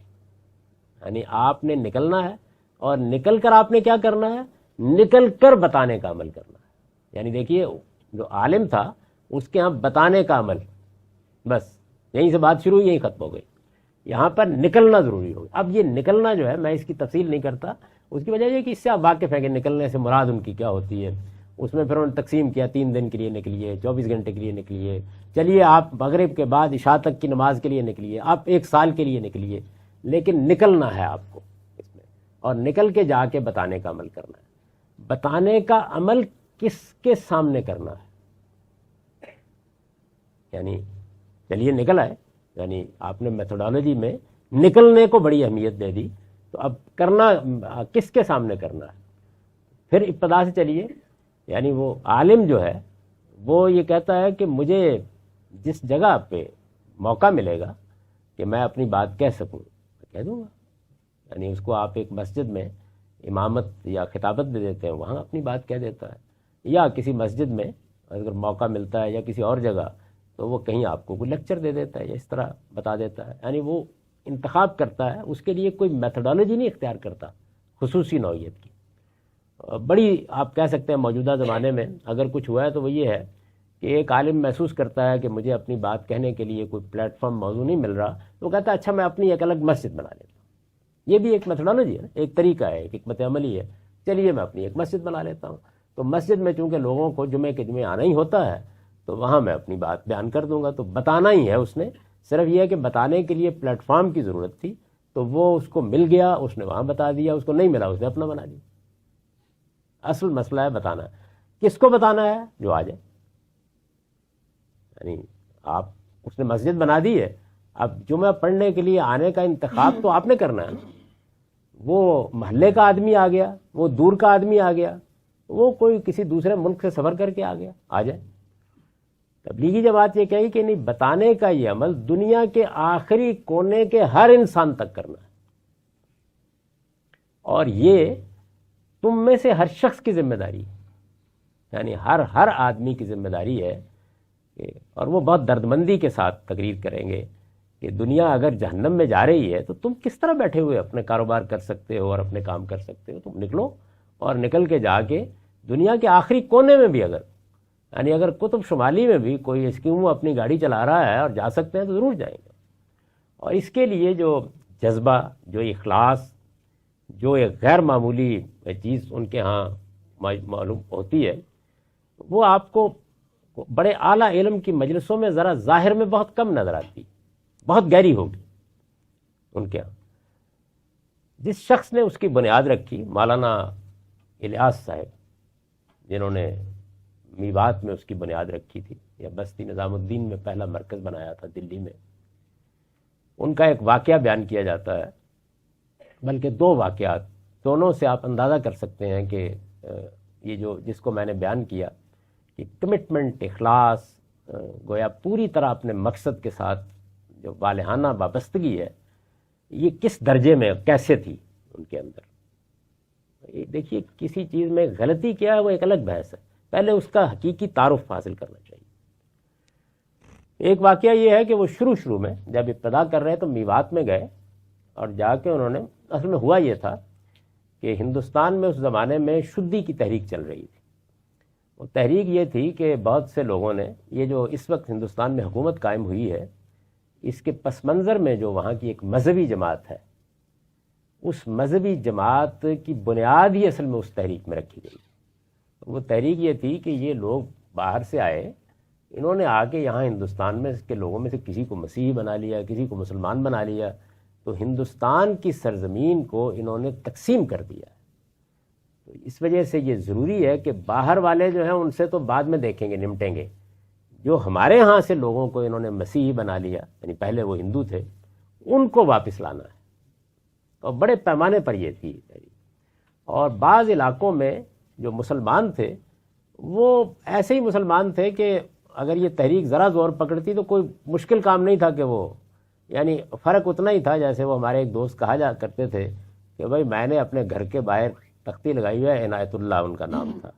یعنی آپ نے نکلنا ہے، اور نکل کر آپ نے کیا کرنا ہے، نکل کر بتانے کا عمل کرنا ہے۔ یعنی دیکھیے جو عالم تھا اس کے ہاں بتانے کا عمل، بس یہیں سے بات شروع ہوئی، یہیں ختم ہو گئی۔ یہاں پر نکلنا ضروری ہوگا۔ اب یہ نکلنا جو ہے، میں اس کی تفصیل نہیں کرتا، اس کی وجہ یہ کہ اس سے آپ واقف ہیں کہ نکلنے سے مراد ان کی کیا ہوتی ہے۔ اس میں پھر انہوں نے تقسیم کیا، 3 دن کے لیے نکلیے، 24 گھنٹے کے لیے نکلیے، چلیے آپ مغرب کے بعد عشاء تک کی نماز کے لیے نکلیے، آپ 1 سال کے لیے نکلیے، لیکن نکلنا ہے آپ کو اس میں، اور نکل کے جا کے بتانے کا عمل کرنا ہے۔ بتانے کا عمل کس کے سامنے کرنا ہے، یعنی چلیے نکل آئے، یعنی آپ نے میتھڈالوجی میں نکلنے کو بڑی اہمیت دے دی، تو اب کرنا کس کے سامنے کرنا ہے۔ پھر ابتدا سے چلیے، یعنی وہ عالم جو ہے وہ یہ کہتا ہے کہ مجھے جس جگہ پہ موقع ملے گا کہ میں اپنی بات کہہ سکوں میں کہہ دوں گا۔ یعنی اس کو آپ ایک مسجد میں امامت یا خطابت دے دیتے ہیں، وہاں اپنی بات کہہ دیتا ہے، یا کسی مسجد میں اگر موقع ملتا ہے یا کسی اور جگہ تو وہ کہیں آپ کو کوئی لیکچر دے دیتا ہے یا اس طرح بتا دیتا ہے۔ یعنی وہ انتخاب کرتا ہے، اس کے لیے کوئی میتھڈالوجی نہیں اختیار کرتا خصوصی نوعیت کی۔ بڑی آپ کہہ سکتے ہیں موجودہ زمانے میں اگر کچھ ہوا ہے تو وہ یہ ہے کہ ایک عالم محسوس کرتا ہے کہ مجھے اپنی بات کہنے کے لیے کوئی پلیٹ فارم موضوع نہیں مل رہا، تو وہ کہتا ہے اچھا میں اپنی ایک الگ مسجد بنا لیتا ہوں۔ یہ بھی ایک میتھڈالوجی ہے، ایک طریقہ ہے، ایک حکمت عملی ہے، چلیے میں اپنی ایک مسجد بنا لیتا ہوں۔ تو مسجد میں چونکہ لوگوں کو جمعے کے جمعے آنا ہی ہوتا ہے تو وہاں میں اپنی بات بیان کر دوں گا۔ تو بتانا ہی ہے، اس نے صرف یہ ہے کہ بتانے کے لیے پلیٹ فارم کی ضرورت تھی، تو وہ اس کو مل گیا، اس نے وہاں بتا دیا، اس کو نہیں ملا اس نے اپنا بنا دیا۔ اصل مسئلہ ہے بتانا۔ کس کو بتانا ہے؟ جو آ جائے. یعنی آپ اس نے مسجد بنا دی ہے، اب جمعہ پڑھنے کے لیے آنے کا انتخاب تو آپ نے کرنا ہے. وہ محلے کا آدمی آ گیا، وہ دور کا آدمی آ گیا، وہ کوئی کسی دوسرے ملک سے سفر کر کے آ گیا، آ جائے. تبلیغی جماعت یہ کہی کہ نہیں، بتانے کا یہ عمل دنیا کے آخری کونے کے ہر انسان تک کرنا ہے، اور یہ تم میں سے ہر شخص کی ذمہ داری ہے. یعنی ہر آدمی کی ذمہ داری ہے اور وہ بہت دردمندی کے ساتھ تقریر کریں گے کہ دنیا اگر جہنم میں جا رہی ہے تو تم کس طرح بیٹھے ہوئے اپنے کاروبار کر سکتے ہو اور اپنے کام کر سکتے ہو. تم نکلو اور نکل کے جا کے دنیا کے آخری کونے میں بھی اگر قطب شمالی میں بھی کوئی اسکیمو اپنی گاڑی چلا رہا ہے اور جا سکتے ہیں تو ضرور جائیں گے. اور اس کے لیے جو جذبہ، جو اخلاص، جو ایک غیر معمولی چیز ان کے ہاں معلوم ہوتی ہے، وہ آپ کو بڑے اعلیٰ علم کی مجلسوں میں ذرا ظاہر میں بہت کم نظر آتی، بہت گہری ہوگی ان کے ہاں. جس شخص نے اس کی بنیاد رکھی، مولانا الیاس صاحب، جنہوں نے میوات میں اس کی بنیاد رکھی تھی، یا بستی نظام الدین میں پہلا مرکز بنایا تھا دلی میں، ان کا ایک واقعہ بیان کیا جاتا ہے، بلکہ دو واقعات. دونوں سے آپ اندازہ کر سکتے ہیں کہ یہ جس کو میں نے بیان کیا کہ کمٹمنٹ، اخلاص، گویا پوری طرح اپنے مقصد کے ساتھ جو والہانہ وابستگی ہے، یہ کس درجے میں کیسے تھی ان کے اندر. دیکھیے، کسی چیز میں غلطی کیا ہے وہ ایک الگ بحث ہے، پہلے اس کا حقیقی تعارف حاصل کرنا چاہیے. ایک واقعہ یہ ہے کہ وہ شروع میں جب ابتدا کر رہے تو میوات میں گئے، اور جا کے انہوں نے، اصل میں ہوا یہ تھا کہ ہندوستان میں اس زمانے میں شدی کی تحریک چل رہی تھی. وہ تحریک یہ تھی کہ بہت سے لوگوں نے، یہ جو اس وقت ہندوستان میں حکومت قائم ہوئی ہے، اس کے پس منظر میں جو وہاں کی ایک مذہبی جماعت ہے، اس مذہبی جماعت کی بنیاد ہی اصل میں اس تحریک میں رکھی گئی. وہ تحریک یہ تھی کہ یہ لوگ باہر سے آئے، انہوں نے آ کے یہاں ہندوستان میں کے لوگوں میں سے کسی کو مسیحی بنا لیا، کسی کو مسلمان بنا لیا، تو ہندوستان کی سرزمین کو انہوں نے تقسیم کر دیا. تو اس وجہ سے یہ ضروری ہے کہ باہر والے جو ہیں ان سے تو بعد میں دیکھیں گے، نمٹیں گے. جو ہمارے ہاں سے لوگوں کو انہوں نے مسیحی بنا لیا، یعنی پہلے وہ ہندو تھے، ان کو واپس لانا ہے. اور بڑے پیمانے پر یہ تھی. اور بعض علاقوں میں جو مسلمان تھے وہ ایسے ہی مسلمان تھے کہ اگر یہ تحریک ذرا زور پکڑتی تو کوئی مشکل کام نہیں تھا کہ وہ، یعنی فرق اتنا ہی تھا جیسے وہ ہمارے ایک دوست کہا جا کرتے تھے کہ بھائی میں نے اپنے گھر کے باہر تختی لگائی ہے، عنایت اللہ ان کا نام تھا،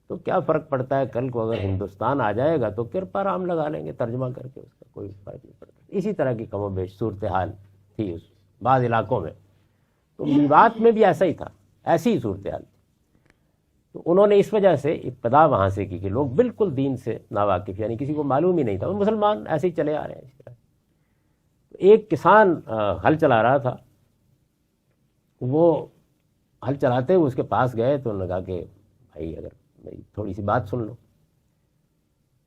تو کیا فرق پڑتا ہے، کل کو اگر ہندوستان آ جائے گا تو کرپا رام لگا لیں گے ترجمہ کر کے، اس کا کوئی فرق نہیں پڑتا. اسی طرح کی کم و بیش صورتحال تھی اس بعض علاقوں میں. تو میوات میں بھی ایسا ہی تھا، ایسی ہی صورتحال تھی. تو انہوں نے اس وجہ سے ابتدا وہاں سے کی کہ لوگ بالکل دین سے ناواقف، یعنی کسی کو معلوم ہی نہیں تھا، وہ مسلمان ایسے ہی چلے آ رہے ہیں. اس طرح ایک کسان ہل چلا رہا تھا، وہ ہل چلاتے ہوئے اس کے پاس گئے تو انہوں نے کہا کہ بھائی اگر میری تھوڑی سی بات سن لو.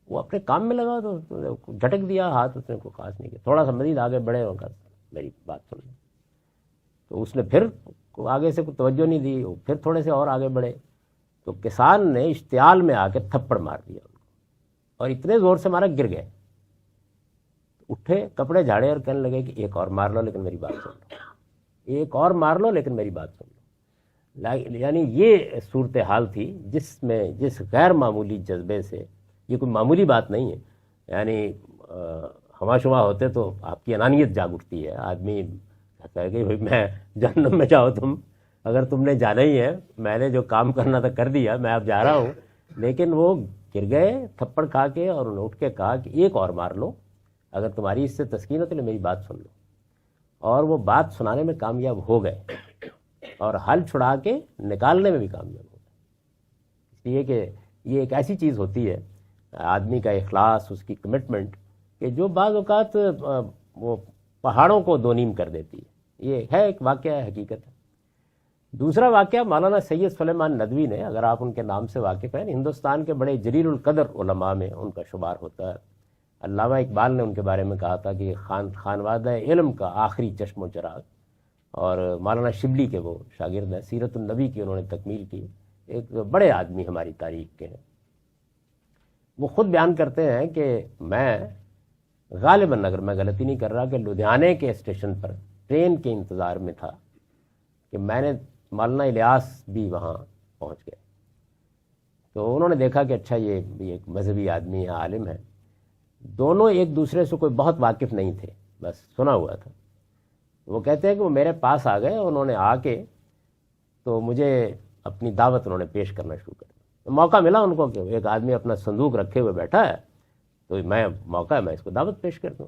وہ اپنے کام میں لگا تو جھٹک دیا ہاتھ، اس نے کوئی خاص نہیں کیا. تھوڑا سا مزید آگے بڑھے اور کہا میری بات سن لو. تو اس نے پھر آگے سے کوئی توجہ نہیں دی، پھر تھوڑے سے اور آگے بڑھے تو کسان نے اشتعال میں آ کے تھپڑ مار دیا ان کو، اور اتنے زور سے مارا گر گئے. اٹھے، کپڑے جھاڑے اور کہنے لگے کہ ایک اور مار لو لیکن میری بات سن لو، ایک اور مار لو لیکن میری بات سن لو. یعنی یہ صورتحال تھی جس غیر معمولی جذبے سے، یہ کوئی معمولی بات نہیں ہے، یعنی ہوا شوا ہوتے تو آپ کی انانیت جاگ اٹھتی ہے. آدمی کہتا ہے کہ بھائی میں جہنم میں جاؤ، اگر تم نے جانا ہی ہے، میں نے جو کام کرنا تھا کر دیا، میں اب جا رہا ہوں. لیکن وہ گر گئے تھپڑ کھا کے، اور انہوں نے اٹھ کے کہا کہ ایک اور مار لو، اگر تمہاری اس سے تسکین ہے تو میری بات سن لو. اور وہ بات سنانے میں کامیاب ہو گئے اور حل چھڑا کے نکالنے میں بھی کامیاب ہو گئے. اس لیے کہ یہ ایک ایسی چیز ہوتی ہے، آدمی کا اخلاص، اس کی کمٹمنٹ، کہ جو بعض اوقات وہ پہاڑوں کو دو نیم کر دیتی ہے. یہ ہے ایک واقعہ، ہے، حقیقت ہے. دوسرا واقعہ مولانا سید سلیمان ندوی نے، اگر آپ ان کے نام سے واقف ہیں، ہندوستان کے بڑے جلیل القدر علماء میں ان کا شمار ہوتا ہے. علامہ اقبال نے ان کے بارے میں کہا تھا کہ خانوادہ علم کا آخری چشم و چراغ. اور مولانا شبلی کے وہ شاگرد ہیں، سیرت النبی کی انہوں نے تکمیل کی. ایک بڑے آدمی ہماری تاریخ کے ہیں. وہ خود بیان کرتے ہیں کہ میں غالباً، اگر میں غلطی نہیں کر رہا، کہ لدھیانے کے اسٹیشن پر ٹرین کے انتظار میں تھا کہ میں نے مولانا الیاس بھی وہاں پہنچ گئے. تو انہوں نے دیکھا کہ اچھا یہ ایک مذہبی آدمی ہے، عالم ہے. دونوں ایک دوسرے سے کوئی بہت واقف نہیں تھے، بس سنا ہوا تھا. وہ کہتے ہیں کہ وہ میرے پاس آ گئے، انہوں نے آ کے تو مجھے اپنی دعوت انہوں نے پیش کرنا شروع کر دیا. موقع ملا ان کو کہ ایک آدمی اپنا صندوق رکھے ہوئے بیٹھا ہے، تو میں موقع ہے، میں اس کو دعوت پیش کر دوں.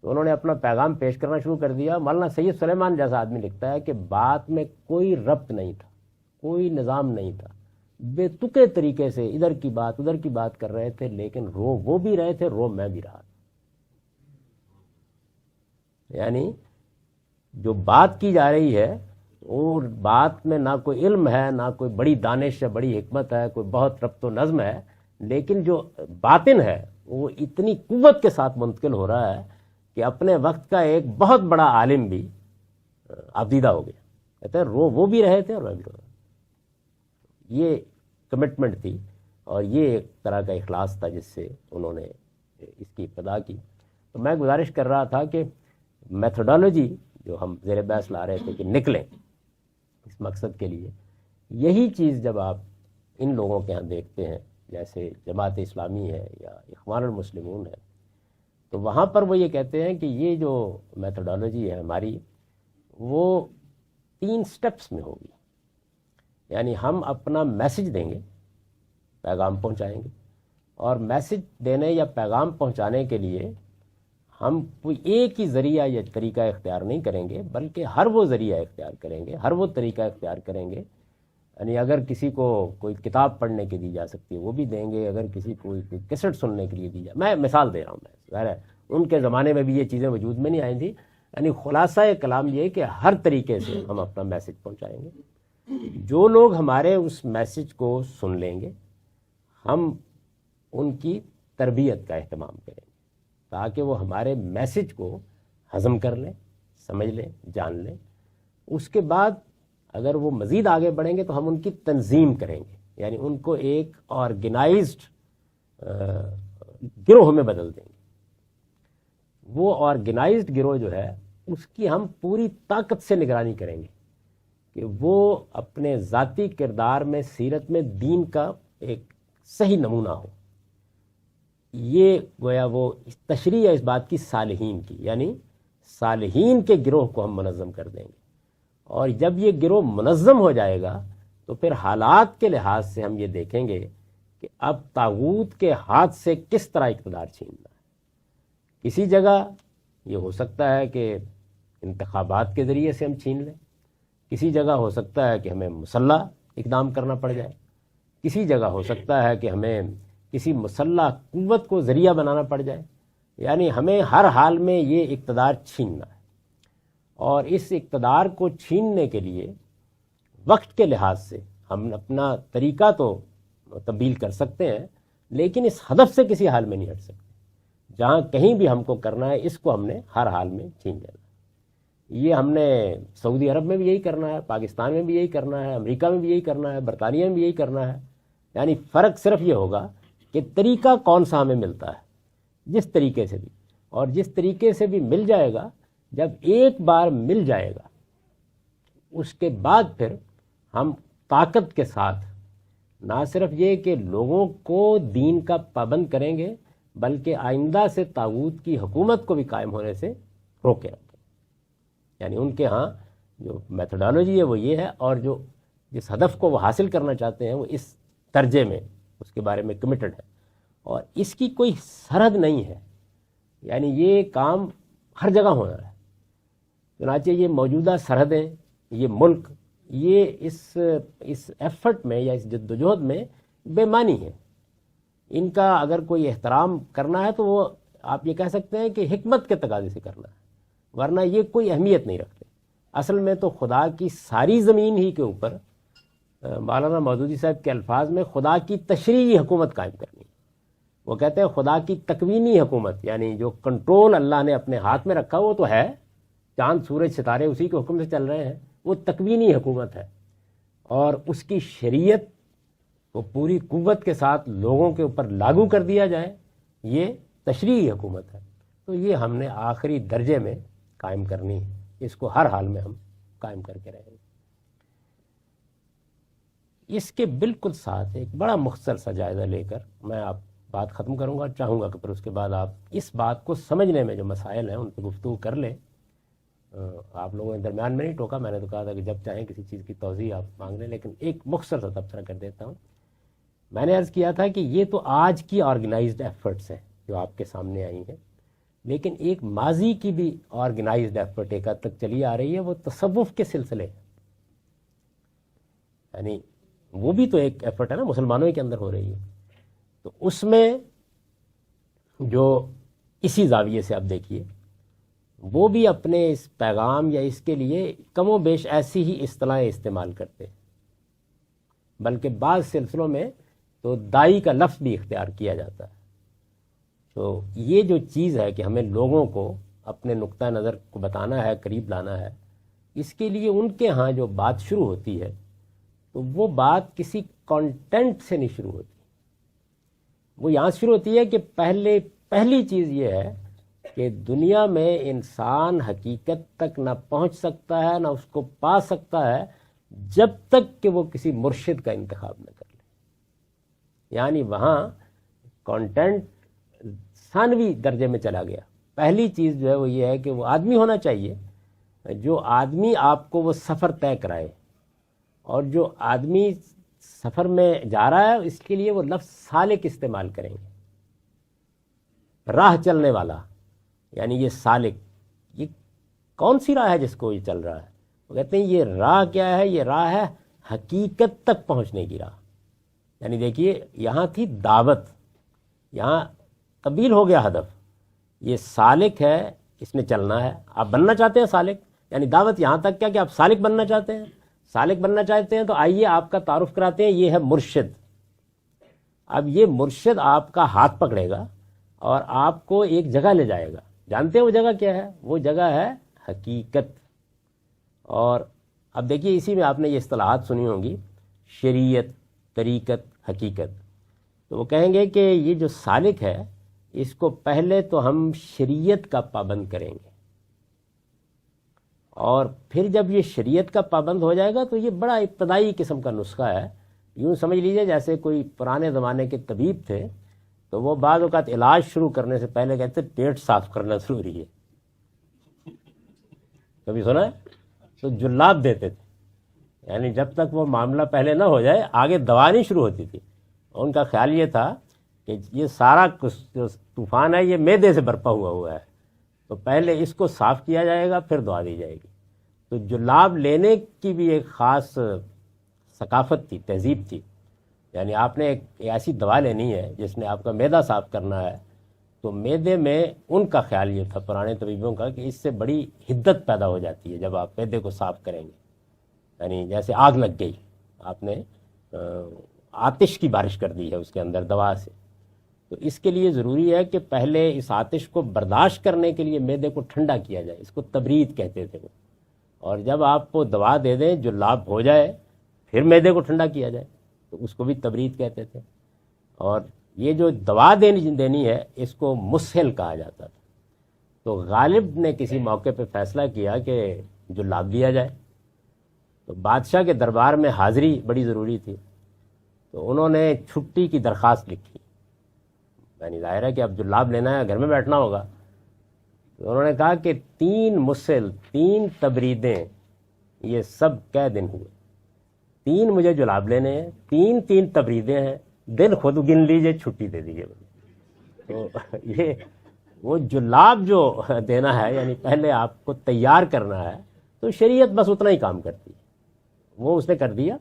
تو انہوں نے اپنا پیغام پیش کرنا شروع کر دیا. مولانا سید سلیمان جیسا آدمی لکھتا ہے کہ بات میں کوئی ربط نہیں تھا، کوئی نظام نہیں تھا، بے تکے طریقے سے ادھر کی بات ادھر کی بات کر رہے تھے، لیکن رو وہ بھی رہے تھے، رو میں بھی رہا تھا. یعنی جو بات کی جا رہی ہے اور بات میں نہ کوئی علم ہے، نہ کوئی بڑی دانش ہے، بڑی حکمت ہے، کوئی بہت ربط و نظم ہے، لیکن جو باطن ہے وہ اتنی قوت کے ساتھ منتقل ہو رہا ہے کہ اپنے وقت کا ایک بہت بڑا عالم بھی ابدیدہ ہو گیا. کہتے ہیں رو وہ بھی رہے تھے اور میں بھی رو رہا. یہ کمٹمنٹ تھی اور یہ ایک طرح کا اخلاص تھا جس سے انہوں نے اس کی ابتدا کی. تو میں گزارش کر رہا تھا کہ میتھڈالوجی جو ہم زیر بحث لا رہے تھے کہ نکلیں اس مقصد کے لیے، یہی چیز جب آپ ان لوگوں کے ہاں دیکھتے ہیں جیسے جماعت اسلامی ہے یا اخوان المسلمون ہے، تو وہاں پر وہ یہ کہتے ہیں کہ یہ جو میتھڈالوجی ہے ہماری وہ 3 سٹیپس میں ہوگی. یعنی ہم اپنا میسج دیں گے، پیغام پہنچائیں گے، اور میسج دینے یا پیغام پہنچانے کے لیے ہم کوئی ایک ہی ذریعہ یا طریقہ اختیار نہیں کریں گے، بلکہ ہر وہ ذریعہ اختیار کریں گے، ہر وہ طریقہ اختیار کریں گے. یعنی اگر کسی کو کوئی کتاب پڑھنے کی دی جا سکتی ہے وہ بھی دیں گے، اگر کسی کو کوئی کیسٹ سننے کے لیے دی جائے. میں مثال دے رہا ہوں، میں ظاہر ہے ان کے زمانے میں بھی یہ چیزیں وجود میں نہیں آئی تھیں. یعنی خلاصہ کلام یہ کہ ہر طریقے سے ہم اپنا میسج پہنچائیں گے. جو لوگ ہمارے اس میسج کو سن لیں گے، ہم ان کی تربیت کا اہتمام کریں گے تاکہ وہ ہمارے میسج کو ہضم کر لیں، سمجھ لیں، جان لیں. اس کے بعد اگر وہ مزید آگے بڑھیں گے تو ہم ان کی تنظیم کریں گے، یعنی ان کو ایک آرگنائزڈ گروہ میں بدل دیں گے. وہ آرگنائزڈ گروہ جو ہے اس کی ہم پوری طاقت سے نگرانی کریں گے کہ وہ اپنے ذاتی کردار میں، سیرت میں دین کا ایک صحیح نمونہ ہو. یہ گویا وہ تشریح ہے اس بات کی صالحین کی، یعنی صالحین کے گروہ کو ہم منظم کر دیں گے. اور جب یہ گروہ منظم ہو جائے گا تو پھر حالات کے لحاظ سے ہم یہ دیکھیں گے کہ اب طاغوت کے ہاتھ سے کس طرح اقتدار چھیننا ہے. کسی جگہ یہ ہو سکتا ہے کہ انتخابات کے ذریعے سے ہم چھین لیں، کسی جگہ ہو سکتا ہے کہ ہمیں مسلح اقدام کرنا پڑ جائے، کسی جگہ ہو سکتا ہے کہ ہمیں کسی مسلح قوت کو ذریعہ بنانا پڑ جائے. یعنی ہمیں ہر حال میں یہ اقتدار چھیننا ہے. اور اس اقتدار کو چھیننے کے لیے وقت کے لحاظ سے ہم اپنا طریقہ تو تبدیل کر سکتے ہیں، لیکن اس ہدف سے کسی حال میں نہیں ہٹ سکتے. جہاں کہیں بھی ہم کو کرنا ہے اس کو ہم نے ہر حال میں چھین لینا. یہ ہم نے سعودی عرب میں بھی یہی کرنا ہے، پاکستان میں بھی یہی کرنا ہے، امریکہ میں بھی یہی کرنا ہے، برطانیہ میں بھی یہی کرنا ہے. یعنی فرق صرف یہ ہوگا کہ طریقہ کون سا ہمیں ملتا ہے. جس طریقے سے بھی، اور جس طریقے سے بھی مل جائے گا، جب ایک بار مل جائے گا اس کے بعد پھر ہم طاقت کے ساتھ نہ صرف یہ کہ لوگوں کو دین کا پابند کریں گے، بلکہ آئندہ سے طاغوت کی حکومت کو بھی قائم ہونے سے روکے رکھیں. یعنی ان کے ہاں جو میتھڈالوجی ہے وہ یہ ہے، اور جو جس ہدف کو وہ حاصل کرنا چاہتے ہیں وہ اس درجے میں اس کے بارے میں کمیٹڈ ہے، اور اس کی کوئی سرحد نہیں ہے. یعنی یہ کام ہر جگہ ہونا ہے. چنانچہ یہ موجودہ سرحدیں، یہ ملک، یہ اس ایفرٹ میں یا اس جدوجہد میں بے معنی ہے. ان کا اگر کوئی احترام کرنا ہے تو وہ آپ یہ کہہ سکتے ہیں کہ حکمت کے تقاضے سے کرنا ہے، ورنہ یہ کوئی اہمیت نہیں رکھتے. اصل میں تو خدا کی ساری زمین ہی کے اوپر مولانا مودودی صاحب کے الفاظ میں خدا کی تشریعی حکومت قائم کرنی. وہ کہتے ہیں خدا کی تکوینی حکومت، یعنی جو کنٹرول اللہ نے اپنے ہاتھ میں رکھا وہ تو ہے، چاند سورج ستارے اسی کے حکم سے چل رہے ہیں، وہ تکوینی حکومت ہے. اور اس کی شریعت کو پوری قوت کے ساتھ لوگوں کے اوپر لاگو کر دیا جائے، یہ تشریعی حکومت ہے۔ تو یہ ہم نے آخری درجے میں قائم کرنی ہے، اس کو ہر حال میں ہم قائم کر کے رہیں گے۔ اس کے بالکل ساتھ ایک بڑا مختصر سا جائزہ لے کر میں آپ بات ختم کروں گا، چاہوں گا کہ پھر اس کے بعد آپ اس بات کو سمجھنے میں جو مسائل ہیں ان پہ گفتگو کر لیں۔ آپ لوگوں نے درمیان میں نہیں ٹوکا، میں نے تو کہا تھا کہ جب چاہیں کسی چیز کی توضیح آپ مانگ لیں، لیکن ایک مختصر سا تبصرہ کر دیتا ہوں۔ میں نے عرض کیا تھا کہ یہ تو آج کی آرگنائزڈ ایفرٹس ہیں جو آپ کے سامنے آئی ہیں، لیکن ایک ماضی کی بھی آرگنائزڈ ایفرٹ ایک حد تک چلی آ رہی ہے، وہ تصوف کے سلسلے، یعنی وہ بھی تو ایک ایفرٹ ہے نا، مسلمانوں کے اندر ہو رہی ہے۔ تو اس میں جو اسی زاویے سے آپ دیکھیے، وہ بھی اپنے اس پیغام یا اس کے لیے کم و بیش ایسی ہی اصطلاحیں استعمال کرتے ہیں، بلکہ بعض سلسلوں میں تو دائی کا لفظ بھی اختیار کیا جاتا ہے۔ تو یہ جو چیز ہے کہ ہمیں لوگوں کو اپنے نقطہ نظر کو بتانا ہے، قریب لانا ہے، اس کے لیے ان کے ہاں جو بات شروع ہوتی ہے تو وہ بات کسی کانٹینٹ سے نہیں شروع ہوتی، وہ یہاں سے شروع ہوتی ہے کہ پہلی چیز یہ ہے کہ دنیا میں انسان حقیقت تک نہ پہنچ سکتا ہے، نہ اس کو پا سکتا ہے جب تک کہ وہ کسی مرشد کا انتخاب نہ کر لے۔ یعنی وہاں کانٹینٹ ثانوی درجے میں چلا گیا۔ پہلی چیز جو ہے وہ یہ ہے کہ وہ آدمی ہونا چاہیے، جو آدمی آپ کو وہ سفر طے کرائے، اور جو آدمی سفر میں جا رہا ہے اس کے لیے وہ لفظ سالک استعمال کریں گے، راہ چلنے والا، یعنی یہ سالک، یہ کون سی راہ ہے جس کو یہ چل رہا ہے؟ وہ کہتے ہیں یہ راہ کیا ہے؟ یہ راہ ہے حقیقت تک پہنچنے کی راہ۔ یعنی دیکھیے یہاں تھی دعوت، یہاں تبدیل ہو گیا ہدف، یہ سالک ہے، اس میں چلنا ہے۔ آپ بننا چاہتے ہیں سالک، یعنی دعوت یہاں تک کیا کہ آپ سالک بننا چاہتے ہیں۔ سالک بننا چاہتے ہیں تو آئیے آپ کا تعارف کراتے ہیں، یہ ہے مرشد۔ اب یہ مرشد آپ کا ہاتھ پکڑے گا اور آپ کو ایک جگہ لے جائے گا۔ جانتے ہیں وہ جگہ کیا ہے؟ وہ جگہ ہے حقیقت۔ اور اب دیکھیے اسی میں آپ نے یہ اصطلاحات سنی ہوں گی، شریعت، طریقت، حقیقت۔ تو وہ کہیں گے کہ یہ جو سالک ہے اس کو پہلے تو ہم شریعت کا پابند کریں گے، اور پھر جب یہ شریعت کا پابند ہو جائے گا تو یہ بڑا ابتدائی قسم کا نسخہ ہے۔ یوں سمجھ لیجئے جیسے کوئی پرانے زمانے کے طبیب تھے تو وہ بعض اوقات علاج شروع کرنے سے پہلے کہتے پیٹ صاف کرنا ضروری ہے۔ کبھی سنا ہے؟ تو جلاب دیتے تھے، یعنی جب تک وہ معاملہ پہلے نہ ہو جائے آگے دوا نہیں شروع ہوتی تھی۔ ان کا خیال یہ تھا کہ یہ سارا جو طوفان ہے یہ معدے سے برپا ہوا ہے، تو پہلے اس کو صاف کیا جائے گا پھر دعا دی جائے گی۔ تو جلاب لینے کی بھی ایک خاص ثقافت تھی، تہذیب تھی۔ یعنی آپ نے ایک ایسی دوا لینی ہے جس نے آپ کا معدہ صاف کرنا ہے، تو معدے میں ان کا خیال یہ تھا پرانے طبیبوں کا کہ اس سے بڑی حدت پیدا ہو جاتی ہے جب آپ معدے کو صاف کریں گے، یعنی جیسے آگ لگ گئی، آپ نے آتش کی بارش کر دی ہے اس کے اندر دوا سے، تو اس کے لیے ضروری ہے کہ پہلے اس آتش کو برداشت کرنے کے لیے معدے کو ٹھنڈا کیا جائے، اس کو تبرید کہتے تھے وہ، اور جب آپ کو دوا دے دیں جو لاب ہو جائے پھر معدے کو ٹھنڈا کیا جائے تو اس کو بھی تبرید کہتے تھے۔ اور یہ جو دوا دینی ہے اس کو مسہل کہا جاتا تھا۔ تو غالب نے کسی موقع پہ فیصلہ کیا کہ جو لاب دیا جائے، تو بادشاہ کے دربار میں حاضری بڑی ضروری تھی، تو انہوں نے چھٹی کی درخواست لکھی، یعنی ظاہر ہے کہ اب جو لاب لینا ہے گھر میں بیٹھنا ہوگا، تو انہوں نے کہا کہ 3 مسل، 3 تبریدیں، یہ سب کئے دن ہوئے؟ 3 مجھے جلاب لینے ہیں، 3 تبریدیں ہیں، دن خود گن لیجئے، چھٹی دے دیجئے۔ تو یہ وہ جلاب جو دینا ہے یعنی پہلے آپ کو تیار کرنا ہے، تو شریعت بس اتنا ہی کام کرتی ہے، وہ اس نے کر دیا۔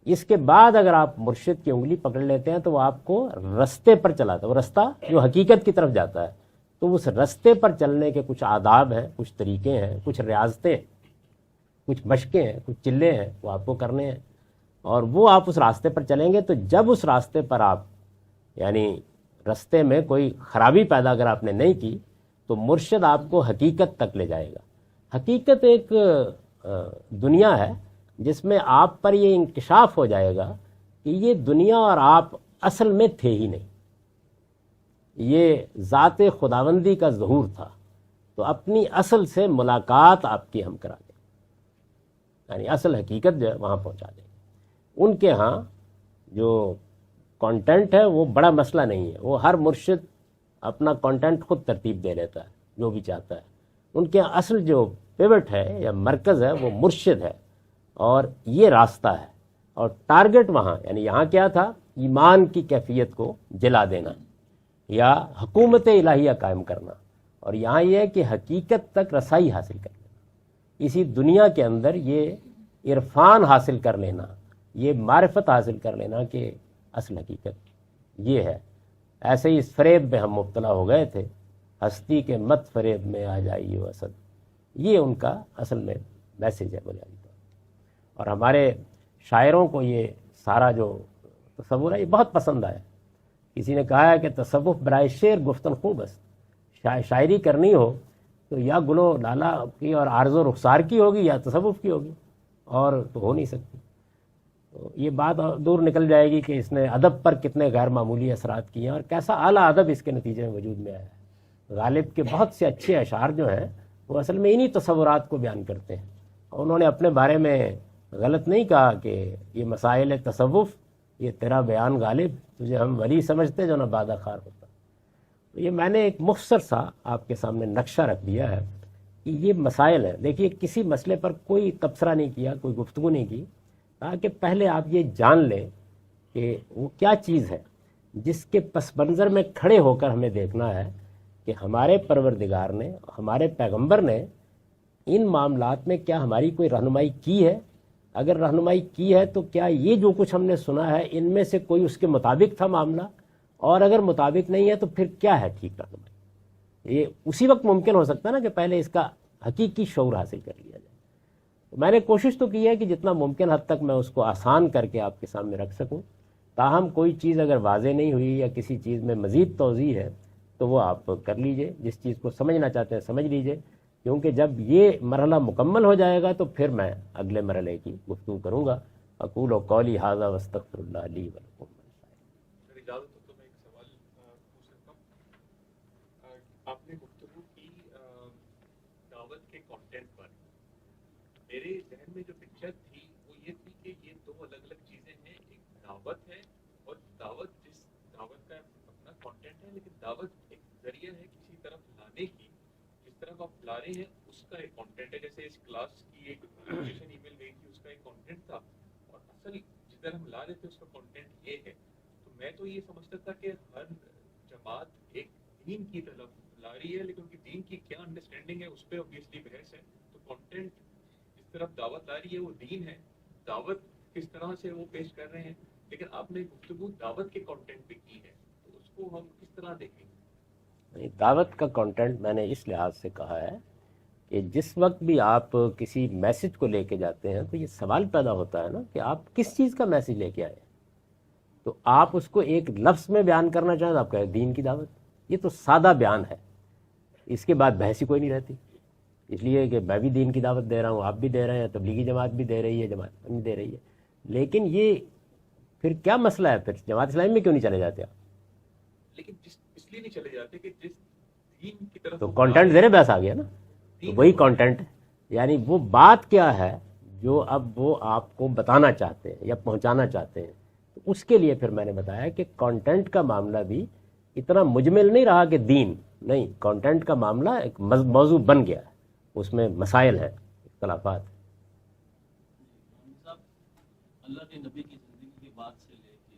اس کے بعد اگر آپ مرشد کی انگلی پکڑ لیتے ہیں تو وہ آپ کو رستے پر چلاتا ہے، وہ رستہ جو حقیقت کی طرف جاتا ہے، تو اس رستے پر چلنے کے کچھ آداب ہیں، کچھ طریقے ہیں، کچھ ریاضتیں، کچھ مشقیں ہیں، کچھ چلے ہیں، وہ آپ کو کرنے ہیں، اور وہ آپ اس راستے پر چلیں گے۔ تو جب اس راستے پر آپ یعنی رستے میں کوئی خرابی پیدا اگر آپ نے نہیں کی تو مرشد آپ کو حقیقت تک لے جائے گا۔ حقیقت ایک دنیا ہے جس میں آپ پر یہ انکشاف ہو جائے گا کہ یہ دنیا اور آپ اصل میں تھے ہی نہیں، یہ ذات خداوندی کا ظہور تھا، تو اپنی اصل سے ملاقات آپ کی ہم کرا دیں، یعنی اصل حقیقت جو ہے وہاں پہنچا دیں۔ ان کے ہاں جو کانٹینٹ ہے وہ بڑا مسئلہ نہیں ہے، وہ ہر مرشد اپنا کانٹینٹ خود ترتیب دے لیتا ہے جو بھی چاہتا ہے۔ ان کے اصل جو پیوٹ ہے یا مرکز ہے وہ مرشد ہے، اور یہ راستہ ہے، اور ٹارگٹ وہاں، یعنی یہاں کیا تھا، ایمان کی کیفیت کو جلا دینا یا حکومت الہیہ قائم کرنا، اور یہاں یہ ہے کہ حقیقت تک رسائی حاصل کر لینا، اسی دنیا کے اندر یہ عرفان حاصل کر لینا، یہ معرفت حاصل کر لینا کہ اصل حقیقت یہ ہے۔ ایسے ہی اس فریب میں ہم مبتلا ہو گئے تھے، ہستی کے مت فریب میں آ جائیے اسد، یہ ان کا اصل میں میسیج ہے بنیادی طور پر۔ اور ہمارے شاعروں کو یہ سارا جو تصور ہے یہ بہت پسند آیا۔ کسی نے کہا ہے کہ تصوف برائے شعر گفتن خوب است، شاعری کرنی ہو تو یا گلو لالا کی اور عارض و رخسار کی ہوگی یا تصوف کی ہوگی، اور تو ہو نہیں سکتی۔ تو یہ بات دور نکل جائے گی کہ اس نے ادب پر کتنے غیر معمولی اثرات کیے ہیں اور کیسا اعلیٰ ادب اس کے نتیجے میں وجود میں آیا ہے۔ غالب کے بہت سے اچھے اشعار جو ہیں وہ اصل میں انہی تصورات کو بیان کرتے ہیں، اور انہوں نے اپنے بارے میں غلط نہیں کہا کہ یہ مسائل تصوف، یہ تیرا بیان غالب، تجھے ہم ولی سمجھتے جو نہ بادہ خار ہوتا۔ تو یہ میں نے ایک مختصر سا آپ کے سامنے نقشہ رکھ دیا ہے کہ یہ مسائل ہیں۔ دیکھیے کسی مسئلے پر کوئی تبصرہ نہیں کیا، کوئی گفتگو نہیں کی، تاکہ پہلے آپ یہ جان لیں کہ وہ کیا چیز ہے جس کے پس منظر میں کھڑے ہو کر ہمیں دیکھنا ہے کہ ہمارے پروردگار نے، ہمارے پیغمبر نے ان معاملات میں کیا ہماری کوئی رہنمائی کی ہے۔ اگر رہنمائی کی ہے تو کیا یہ جو کچھ ہم نے سنا ہے ان میں سے کوئی اس کے مطابق تھا معاملہ، اور اگر مطابق نہیں ہے تو پھر کیا ہے ٹھیک رہنمائی۔ یہ اسی وقت ممکن ہو سکتا ہے نا کہ پہلے اس کا حقیقی شعور حاصل کر لیا جائے۔ میں نے کوشش تو کی ہے کہ جتنا ممکن حد تک میں اس کو آسان کر کے آپ کے سامنے رکھ سکوں، تاہم کوئی چیز اگر واضح نہیں ہوئی یا کسی چیز میں مزید توضیح ہے تو وہ آپ کر لیجئے، جس چیز کو سمجھنا چاہتے ہیں سمجھ لیجئے، کیونکہ جب یہ مرحلہ مکمل ہو جائے گا تو پھر میں اگلے مرحلے کی گفتگو کروں گا۔ اقول و قولی ھذا واستغفر اللہ لی ولکم۔ اگر اجازت ہو تو میں ایک سوال پوچھ سکتا ہوں۔ آپ نے گفتگو کی دعوت کے کانٹینٹ پر، میرے ذہن میں جو پکچر تھی وہ یہ تھی کہ یہ دو الگ الگ چیزیں ہیں، ایک دعوت ہے اور دعوت جس دعوت کا اپنا کانٹینٹ ہے، لیکن دعوت ایک ذریعہ ہے کسی طرف لانے کی، جس طرف آپ لا رہے ہیں اس کا ایک کانٹینٹ ہے۔ جیسے اس کلاس کی ایک نوٹیفیکیشن ای میل گئی تھی، اس کا ایک کانٹینٹ تھا، اور اصل جدھر ہم لا رہے تھے اس کا کانٹینٹ یہ ہے۔ تو میں تو یہ سمجھتا تھا کہ ہر جماعت ایک دین کی طرف لا رہی ہے، لیکن ان کی دین کی کیا انڈرسٹینڈنگ ہے اس پہ اوبیسلی بحث ہے۔ تو کانٹینٹ جس طرف دعوت لا رہی ہے وہ دین ہے، دعوت کس طرح سے وہ پیش کر رہے ہیں، لیکن آپ نے گفتگو دعوت کے کانٹینٹ پہ کی ہے، تو اس کو ہم کس طرح دیکھیں گے؟ دعوت کا کانٹینٹ میں نے اس لحاظ سے کہا ہے کہ جس وقت بھی آپ کسی میسج کو لے کے جاتے ہیں تو یہ سوال پیدا ہوتا ہے نا کہ آپ کس چیز کا میسج لے کے آئے ہیں۔ تو آپ اس کو ایک لفظ میں بیان کرنا چاہیں تو آپ کہیں دین کی دعوت، یہ تو سادہ بیان ہے، اس کے بعد بحث ہی کوئی نہیں رہتی، اس لیے کہ میں بھی دین کی دعوت دے رہا ہوں، آپ بھی دے رہے ہیں، تبلیغی جماعت بھی دے رہی ہے، جماعت بھی دے رہی ہے، لیکن یہ پھر کیا مسئلہ ہے؟ پھر جماعت اسلامی میں کیوں نہیں چلے جاتے آپ؟ لیکن اس لیے نہیں چلے جاتے کہ جس دین کی طرف تو کانٹینٹ زیر بحث آ گیا نا، تو وہی کانٹینٹ ہے، یعنی وہ بات کیا ہے جو اب وہ آپ کو بتانا چاہتے ہیں یا پہنچانا چاہتے ہیں۔ تو اس کے لیے پھر میں نے بتایا کہ کانٹینٹ کا معاملہ بھی اتنا مجمل نہیں رہا کہ دین نہیں، کانٹینٹ کا معاملہ ایک موضوع بن گیا ہے، اس میں مسائل ہیں، اختلافات۔ صاحب، اللہ کے نبی کی زندگی کے بعد سے لے کے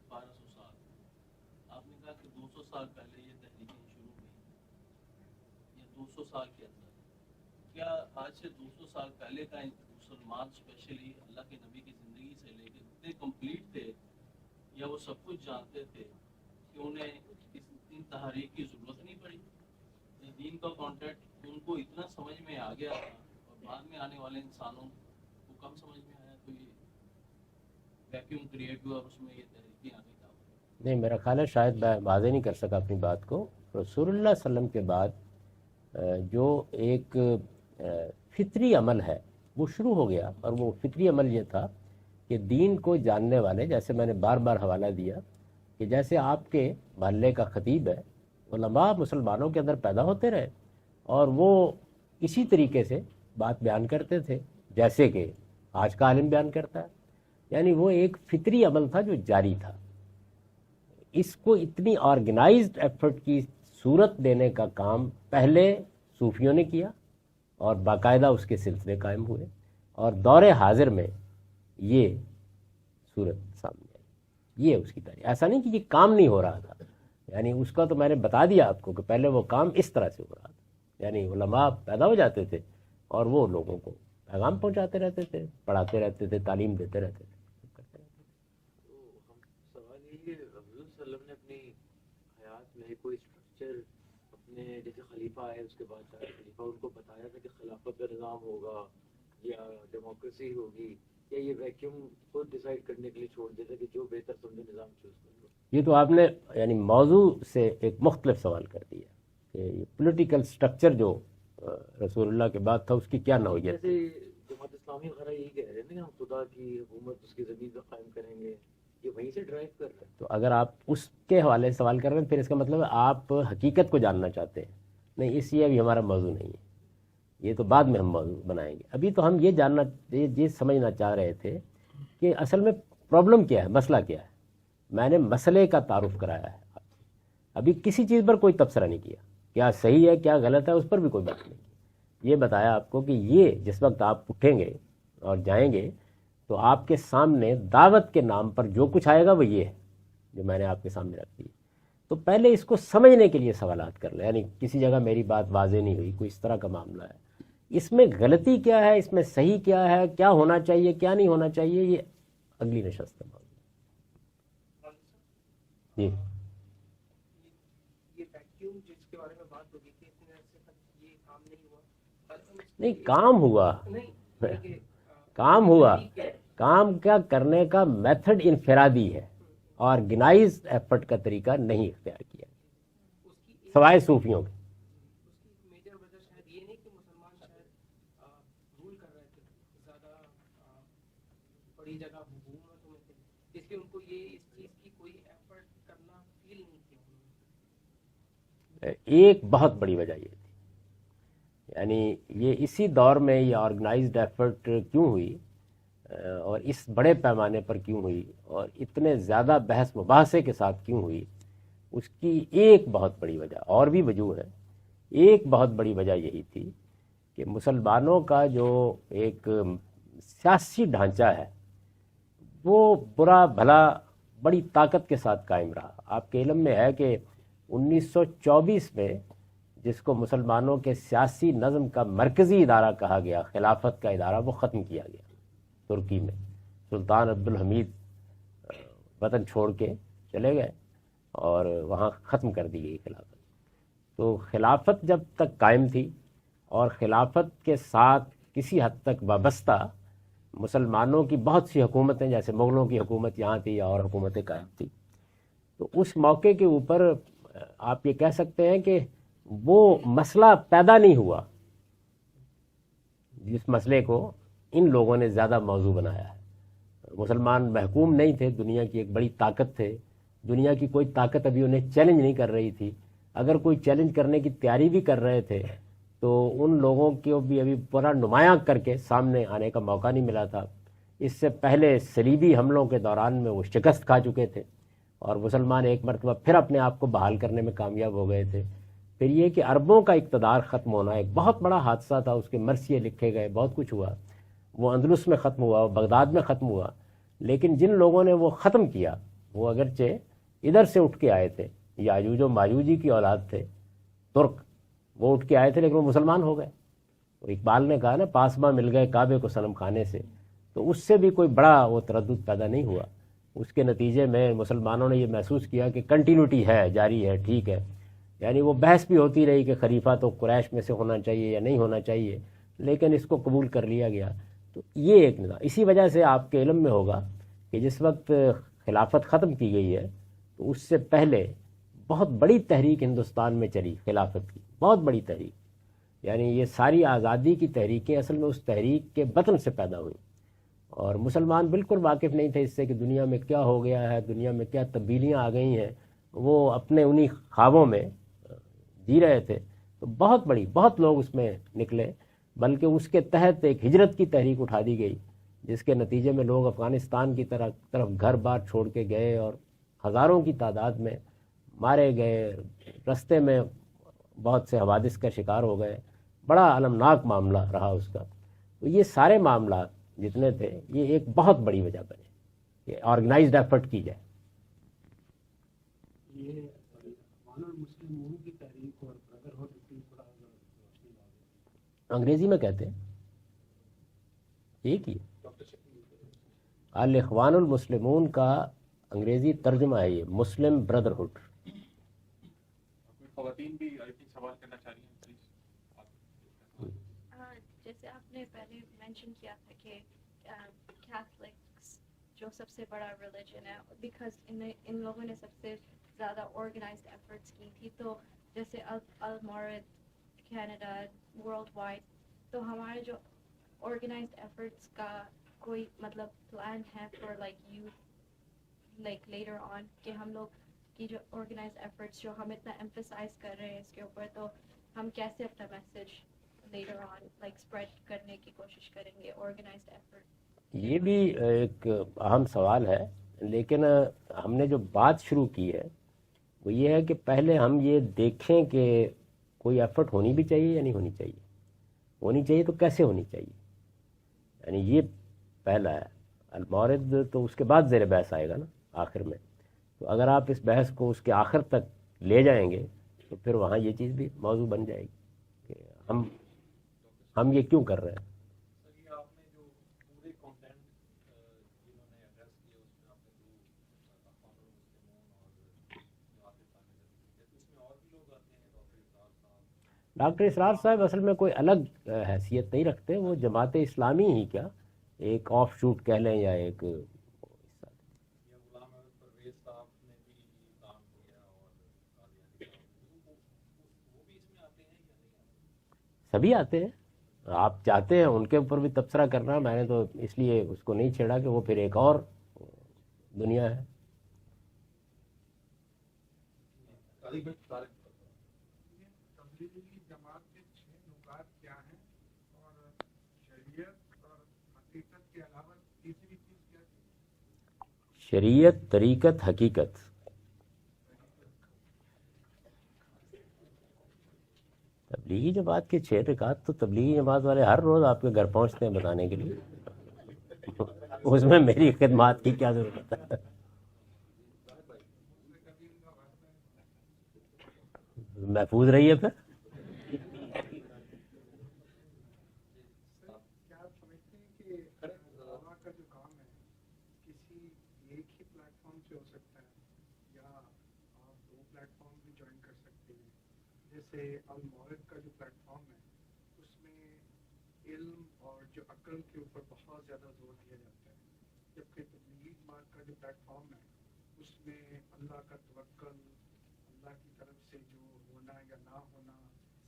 1200 سال، آپ نے کہا کہ 200 سال پہلے یہ تحریکیں شروع ہوئی، یا 200 سال کے اندر، کیا آج سے 200 سال پہلے کا مسلمان اسپیشلی اللہ کے نبی کی زندگی سے لے کے اتنے کمپلیٹ تھے، یا وہ سب کچھ جانتے تھے کہ انہیں ان تحریک کی ضرورت نہیں پڑی؟ دین کا کانٹیکٹ ان کو اتنا سمجھ میں آ گیا تھا، اور بعد میں آنے والے انسانوں کو کم سمجھ میں آیا، تو یہ ویکیوم کریٹ ہوا اور اس میں یہ تحریکیں آنے کا۔ نہیں، میرا خیال ہے شاید میں واضح نہیں کر سکا اپنی بات کو۔ رسول اللہ صلی اللہ علیہ وسلم کے بعد جو ایک فطری عمل ہے وہ شروع ہو گیا، اور وہ فطری عمل یہ تھا کہ دین کو جاننے والے، جیسے میں نے بار بار حوالہ دیا کہ جیسے آپ کے محلے کا خطیب ہے، علماء مسلمانوں کے اندر پیدا ہوتے رہے اور وہ اسی طریقے سے بات بیان کرتے تھے جیسے کہ آج کا عالم بیان کرتا ہے. یعنی وہ ایک فطری عمل تھا جو جاری تھا. اس کو اتنی آرگنائزڈ ایفرٹ کی صورت دینے کا کام پہلے صوفیوں نے کیا اور باقاعدہ اس کے سلسلے قائم ہوئے، اور دور حاضر میں یہ صورت سامنے آئی. یہ اس کی تاریخ. ایسا نہیں کہ یہ کام نہیں ہو رہا تھا، یعنی اس کا تو میں نے بتا دیا آپ کو کہ پہلے وہ کام اس طرح سے ہو رہا تھا. یعنی علماء پیدا ہو جاتے تھے اور وہ لوگوں کو پیغام پہنچاتے رہتے تھے، پڑھاتے رہتے تھے، تعلیم دیتے رہتے تھے. سوال یہ حضور صلی اللہ علیہ وسلم نے اپنی حیات میں کوئی اسٹرکچر اپنے جیسے خلیفہ آئے اس کے بعد چار خلیفہ ان کو بتایا تھا کہ خلافت کا نظام ہوگا یا ڈیموکریسی ہوگی، یا یہ ویکیوم خود ڈیسائیڈ کرنے کے لیے چھوڑ دیتے کہ جو بہتر سمجھے نظام چوز کر لو؟ یہ تو آپ نے یعنی موضوع سے ایک مختلف سوال کر دیا کہ یہ پولیٹیکل سٹرکچر جو رسول اللہ کے بعد تھا اس کی کیا نوعیت تھی. جیسے جماعت اسلامی وغیرہ یہی کہہ رہے ہیں نا، ہم خدا کی حکومت اس کی زمین پہ قائم کریں گے، یہ وہیں سے ڈرائیو کر رہے ہیں. تو اگر آپ اس کے حوالے سے سوال کر رہے ہیں پھر اس کا مطلب ہے آپ حقیقت کو جاننا چاہتے ہیں. نہیں، اس لیے ابھی ہمارا موضوع نہیں ہے، یہ تو بعد میں ہم موضوع بنائیں گے. ابھی تو ہم یہ سمجھنا چاہ رہے تھے کہ اصل میں پرابلم کیا ہے، مسئلہ کیا ہے. میں نے مسئلے کا تعارف کرایا ہے آپ سے. ابھی کسی چیز پر کوئی تبصرہ نہیں کیا، کیا صحیح ہے کیا غلط ہے اس پر بھی کوئی بات نہیں کی. یہ بتایا آپ کو کہ یہ جس وقت آپ اٹھیں گے اور جائیں گے تو آپ کے سامنے دعوت کے نام پر جو کچھ آئے گا وہ یہ ہے جو میں نے آپ کے سامنے رکھ دی. تو پہلے اس کو سمجھنے کے لیے سوالات کر لیں. یعنی کسی جگہ میری بات واضح نہیں ہوئی، کوئی اس طرح کا معاملہ ہے، اس میں غلطی کیا ہے، اس میں صحیح کیا ہے، کیا ہونا چاہیے کیا نہیں ہونا چاہیے، یہ اگلی نشست ہے. جی یہ ویکیوم جس کے بارے میں بات ہوگی کہ اتنے عرصے تک یہ کام نہیں ہوا. نہیں، کام ہوا، نہیں کام ہوا. کام کیا کرنے کا میتھڈ انفرادی ہے، آرگنائز ایفرٹ کا طریقہ نہیں اختیار کیا سوائے صوفیوں کے. اس کی میجر وجہ شاید یہ نہیں کہ مسلمان شاید رول کر رہے تھے، زیادہ بڑی جگہ حکومت میں تھے، اس لیے ان کو یہ اس چیز کی کوئی ایفرٹ کرنا فیل نہیں کیا. ایک بہت بڑی وجہ یہ تھی، یعنی یہ اسی دور میں یہ آرگنائزڈ ایفرٹ کیوں ہوئی اور اس بڑے پیمانے پر کیوں ہوئی اور اتنے زیادہ بحث مباحثے کے ساتھ کیوں ہوئی، اس کی ایک بہت بڑی وجہ، اور بھی وجوہ ہے، ایک بہت بڑی وجہ یہی تھی کہ مسلمانوں کا جو ایک سیاسی ڈھانچہ ہے وہ برا بھلا بڑی طاقت کے ساتھ قائم رہا. آپ کے علم میں ہے کہ 1924 میں جس کو مسلمانوں کے سیاسی نظم کا مرکزی ادارہ کہا گیا، خلافت کا ادارہ، وہ ختم کیا گیا ترکی میں. سلطان عبدالحمید وطن چھوڑ کے چلے گئے اور وہاں ختم کر دی گئی خلافت. تو خلافت جب تک قائم تھی اور خلافت کے ساتھ کسی حد تک وابستہ مسلمانوں کی بہت سی حکومتیں، جیسے مغلوں کی حکومت یہاں تھی یا اور حکومتیں قائم تھی، تو اس موقع کے اوپر آپ یہ کہہ سکتے ہیں کہ وہ مسئلہ پیدا نہیں ہوا جس مسئلے کو ان لوگوں نے زیادہ موضوع بنایا ہے. مسلمان محکوم نہیں تھے، دنیا کی ایک بڑی طاقت تھے، دنیا کی کوئی طاقت ابھی انہیں چیلنج نہیں کر رہی تھی. اگر کوئی چیلنج کرنے کی تیاری بھی کر رہے تھے تو ان لوگوں کو بھی ابھی پورا نمایاں کر کے سامنے آنے کا موقع نہیں ملا تھا. اس سے پہلے صلیبی حملوں کے دوران میں وہ شکست کھا چکے تھے اور مسلمان ایک مرتبہ پھر اپنے آپ کو بحال کرنے میں کامیاب ہو گئے تھے. پھر یہ کہ عربوں کا اقتدار ختم ہونا ایک بہت بڑا حادثہ تھا، اس کے مرثیے لکھے گئے، بہت کچھ ہوا. وہ اندلس میں ختم ہوا، بغداد میں ختم ہوا، لیکن جن لوگوں نے وہ ختم کیا وہ اگرچہ ادھر سے اٹھ کے آئے تھے، یاجوج و ماجوجی کی اولاد تھے، ترک، وہ اٹھ کے آئے تھے لیکن وہ مسلمان ہو گئے. اقبال نے کہا نا، پاسباں مل گئے کعبے کو صنم خانے سے. تو اس سے بھی کوئی بڑا وہ تردد پیدا نہیں ہوا. اس کے نتیجے میں مسلمانوں نے یہ محسوس کیا کہ کنٹینیوٹی ہے، جاری ہے، ٹھیک ہے. یعنی وہ بحث بھی ہوتی رہی کہ خلیفہ تو قریش میں سے ہونا چاہیے یا نہیں ہونا چاہیے، لیکن اس کو قبول کر لیا گیا. تو یہ ایک نظام. اسی وجہ سے آپ کے علم میں ہوگا کہ جس وقت خلافت ختم کی گئی ہے تو اس سے پہلے بہت بڑی تحریک ہندوستان میں چلی، خلافت کی بہت بڑی تحریک. یعنی یہ ساری آزادی کی تحریکیں اصل میں اس تحریک کے بطن سے پیدا ہوئیں اور مسلمان بالکل واقف نہیں تھے اس سے کہ دنیا میں کیا ہو گیا ہے، دنیا میں کیا تبدیلیاں آ گئی ہیں. وہ اپنے انہی خوابوں میں جی رہے تھے. تو بہت لوگ اس میں نکلے، بلکہ اس کے تحت ایک ہجرت کی تحریک اٹھا دی گئی، جس کے نتیجے میں لوگ افغانستان کی طرف گھر بار چھوڑ کے گئے اور ہزاروں کی تعداد میں مارے گئے، رستے میں بہت سے حوادث کا شکار ہو گئے. بڑا المناک معاملہ رہا اس کا. تو یہ سارے معاملات جتنے تھے یہ ایک بہت بڑی وجہ بنے کہ آرگنائزڈ ایفرٹ کی جائے. یہ اخوان المسلمون کی تحریک اور بردرہڈ کی تھوڑا روشنی ڈالیں. انگریزی میں کہتے ہیں ایک ہی الاخوان المسلمون کا انگریزی ترجمہ ہے یہ مسلم بردرہڈ. خواتین بھی آئی تھنک سوال کرنا چاہ رہی ہیں پلیز. جیسے آپ نے پہلے مینشن کیا تھا کہ کیتھلکس جو سب سے بڑا ریلیجن ہے، بیکاز ان لوگوں نے سب سے زیادہ آرگنائزڈ ایفرٹس کی تھی. تو جیسے المورد کینیڈا ورلڈ وائڈ، تو ہمارے جو آرگنائزڈ ایفرٹس کا کوئی مطلب پلان ہے for like youth like later on, کہ ہم لوگ کی جو آرگنائزڈ ایفرٹس جو ہم اتنا ایمفسائز کر رہے ہیں اس کے اوپر، تو ہم کیسے اپنا message later on like spread کرنے کی کوشش کریں گے آرگنائزڈ ایفرٹ؟ یہ بھی ایک اہم سوال ہے، لیکن ہم نے جو بات شروع کی ہے وہ یہ ہے کہ پہلے ہم یہ دیکھیں کہ کوئی ایفرٹ ہونی بھی چاہیے یا نہیں ہونی چاہیے. ہونی چاہیے تو کیسے ہونی چاہیے، یعنی یہ پہلا ہے. المورد تو اس کے بعد زیر بحث آئے گا نا آخر میں. تو اگر آپ اس بحث کو اس کے آخر تک لے جائیں گے تو پھر وہاں یہ چیز بھی موضوع بن جائے گی کہ ہم یہ کیوں کر رہے ہیں. سر یہ آپ نے جو پورے کانٹینٹ جنہوں نے ایڈریس کیے اس میں آپ نے جو اخوان المسلمون اور جو عاطف صاحب نے ذکر کیا، تو اس میں اور بھی لوگ آتے ہیں، ڈاکٹر اسرار صاحب. ڈاکٹر اسرار صاحب اصل میں کوئی الگ حیثیت نہیں رکھتے، وہ جماعت اسلامی ہی کیا ایک آف شوٹ کہہ لیں یا ایک یا غلام احمد پرویز صاحب نے بھی کام کیا اور قادیانی صاحب، وہ بھی اس میں آتے ہیں یا نہیں آتے؟ سبھی آتے ہیں. آپ چاہتے ہیں ان کے اوپر بھی تبصرہ کرنا، میں نے تو اس لیے اس کو نہیں چھیڑا کہ وہ پھر ایک اور دنیا ہے. تبلیغی جماعت کے 6 نکات کیا ہیں اور شریعت اور حقیقت کے علاوہ تیسری چیز کیا تھی؟ شریعت، طریقت، حقیقت. تبلیغی جماعت کے 6 نکات تو تبلیغی جماعت والے ہر روز آپ کے گھر پہنچتے ہیں بتانے کے لیے. اس میں میری خدمات کی کیا ضرورت ہے؟ محفوظ رہیے پھر. کیا آپ سمجھتے ہیں کہ علماء کا جو کام ہے کسی ایک ہی پلیٹ فارم سے ہو سکتا ہے یا آپ 2 پلیٹ فارم بھی جوائن کر سکتے ہیں؟ جیسے المورد کا جو پلیٹ فارم ہے اس میں علم اور جو عقل کے اوپر بہت زیادہ زور دیا جاتا ہے، جبکہ تبلیغی جماعت کا جو پلیٹ فارم ہے اس میں اللہ کا توکل، اللہ کی طرف سے جو ہونا یا نہ ہونا،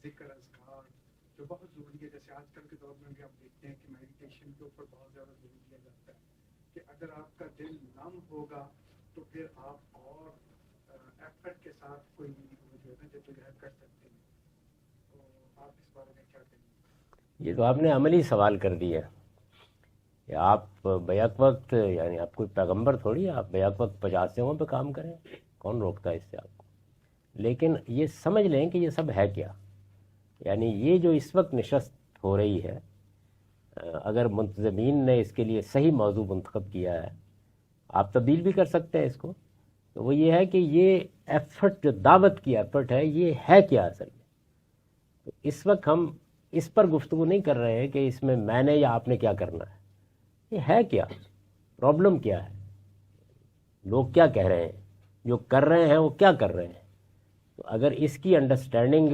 ذکر اذکار جو بہت ضروری ہے. جیسے آج کل کے دور میں بھی آپ دیکھتے ہیں کہ میڈیٹیشن کے اوپر بہت زیادہ زور دیا جاتا ہے کہ اگر آپ کا دل نم ہوگا تو پھر آپ اور ایفرٹ کے ساتھ کوئی وہ جو ہے نا جدوجہد کر سکتے ہیں. تو آپ اس بارے میں کیا کہیں گے؟ یہ تو آپ نے عملی سوال کر دیا کہ آپ بیک وقت، یعنی آپ کوئی پیغمبر تھوڑی ہے، آپ بیک وقت 50 جگہوں پہ کام کریں، کون روکتا ہے اس سے آپ کو. لیکن یہ سمجھ لیں کہ یہ سب ہے کیا. یعنی یہ جو اس وقت نشست ہو رہی ہے، اگر منتظمین نے اس کے لیے صحیح موضوع منتخب کیا ہے، آپ تبدیل بھی کر سکتے ہیں اس کو. تو وہ یہ ہے کہ یہ ایفرٹ جو دعوت کی ایفرٹ ہے یہ ہے کیا اصل میں. تو اس وقت ہم اس پر گفتگو نہیں کر رہے ہیں کہ اس میں نے یا آپ نے کیا کرنا ہے. یہ ہے کیا، پرابلم کیا ہے، لوگ کیا کہہ رہے ہیں، جو کر رہے ہیں وہ کیا کر رہے ہیں. تو اگر اس کی انڈرسٹینڈنگ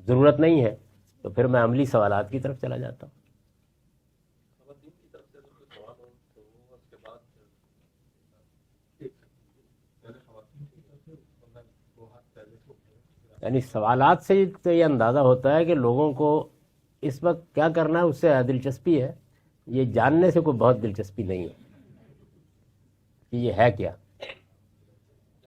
ضرورت نہیں ہے تو پھر میں عملی سوالات کی طرف چلا جاتا ہوں. خواتین کی طرف سے اگر کوئی سوال ہو تو وہ اس کے بعد پہلے خواتین کی طرف سے ورنہ وہ ہاتھ پہلے سے یعنی سوالات سے تو یہ اندازہ ہوتا ہے کہ لوگوں کو اس وقت کیا کرنا ہے اس سے دلچسپی ہے. یہ جاننے سے کوئی بہت دلچسپی نہیں ہے کہ یہ ہے کیا.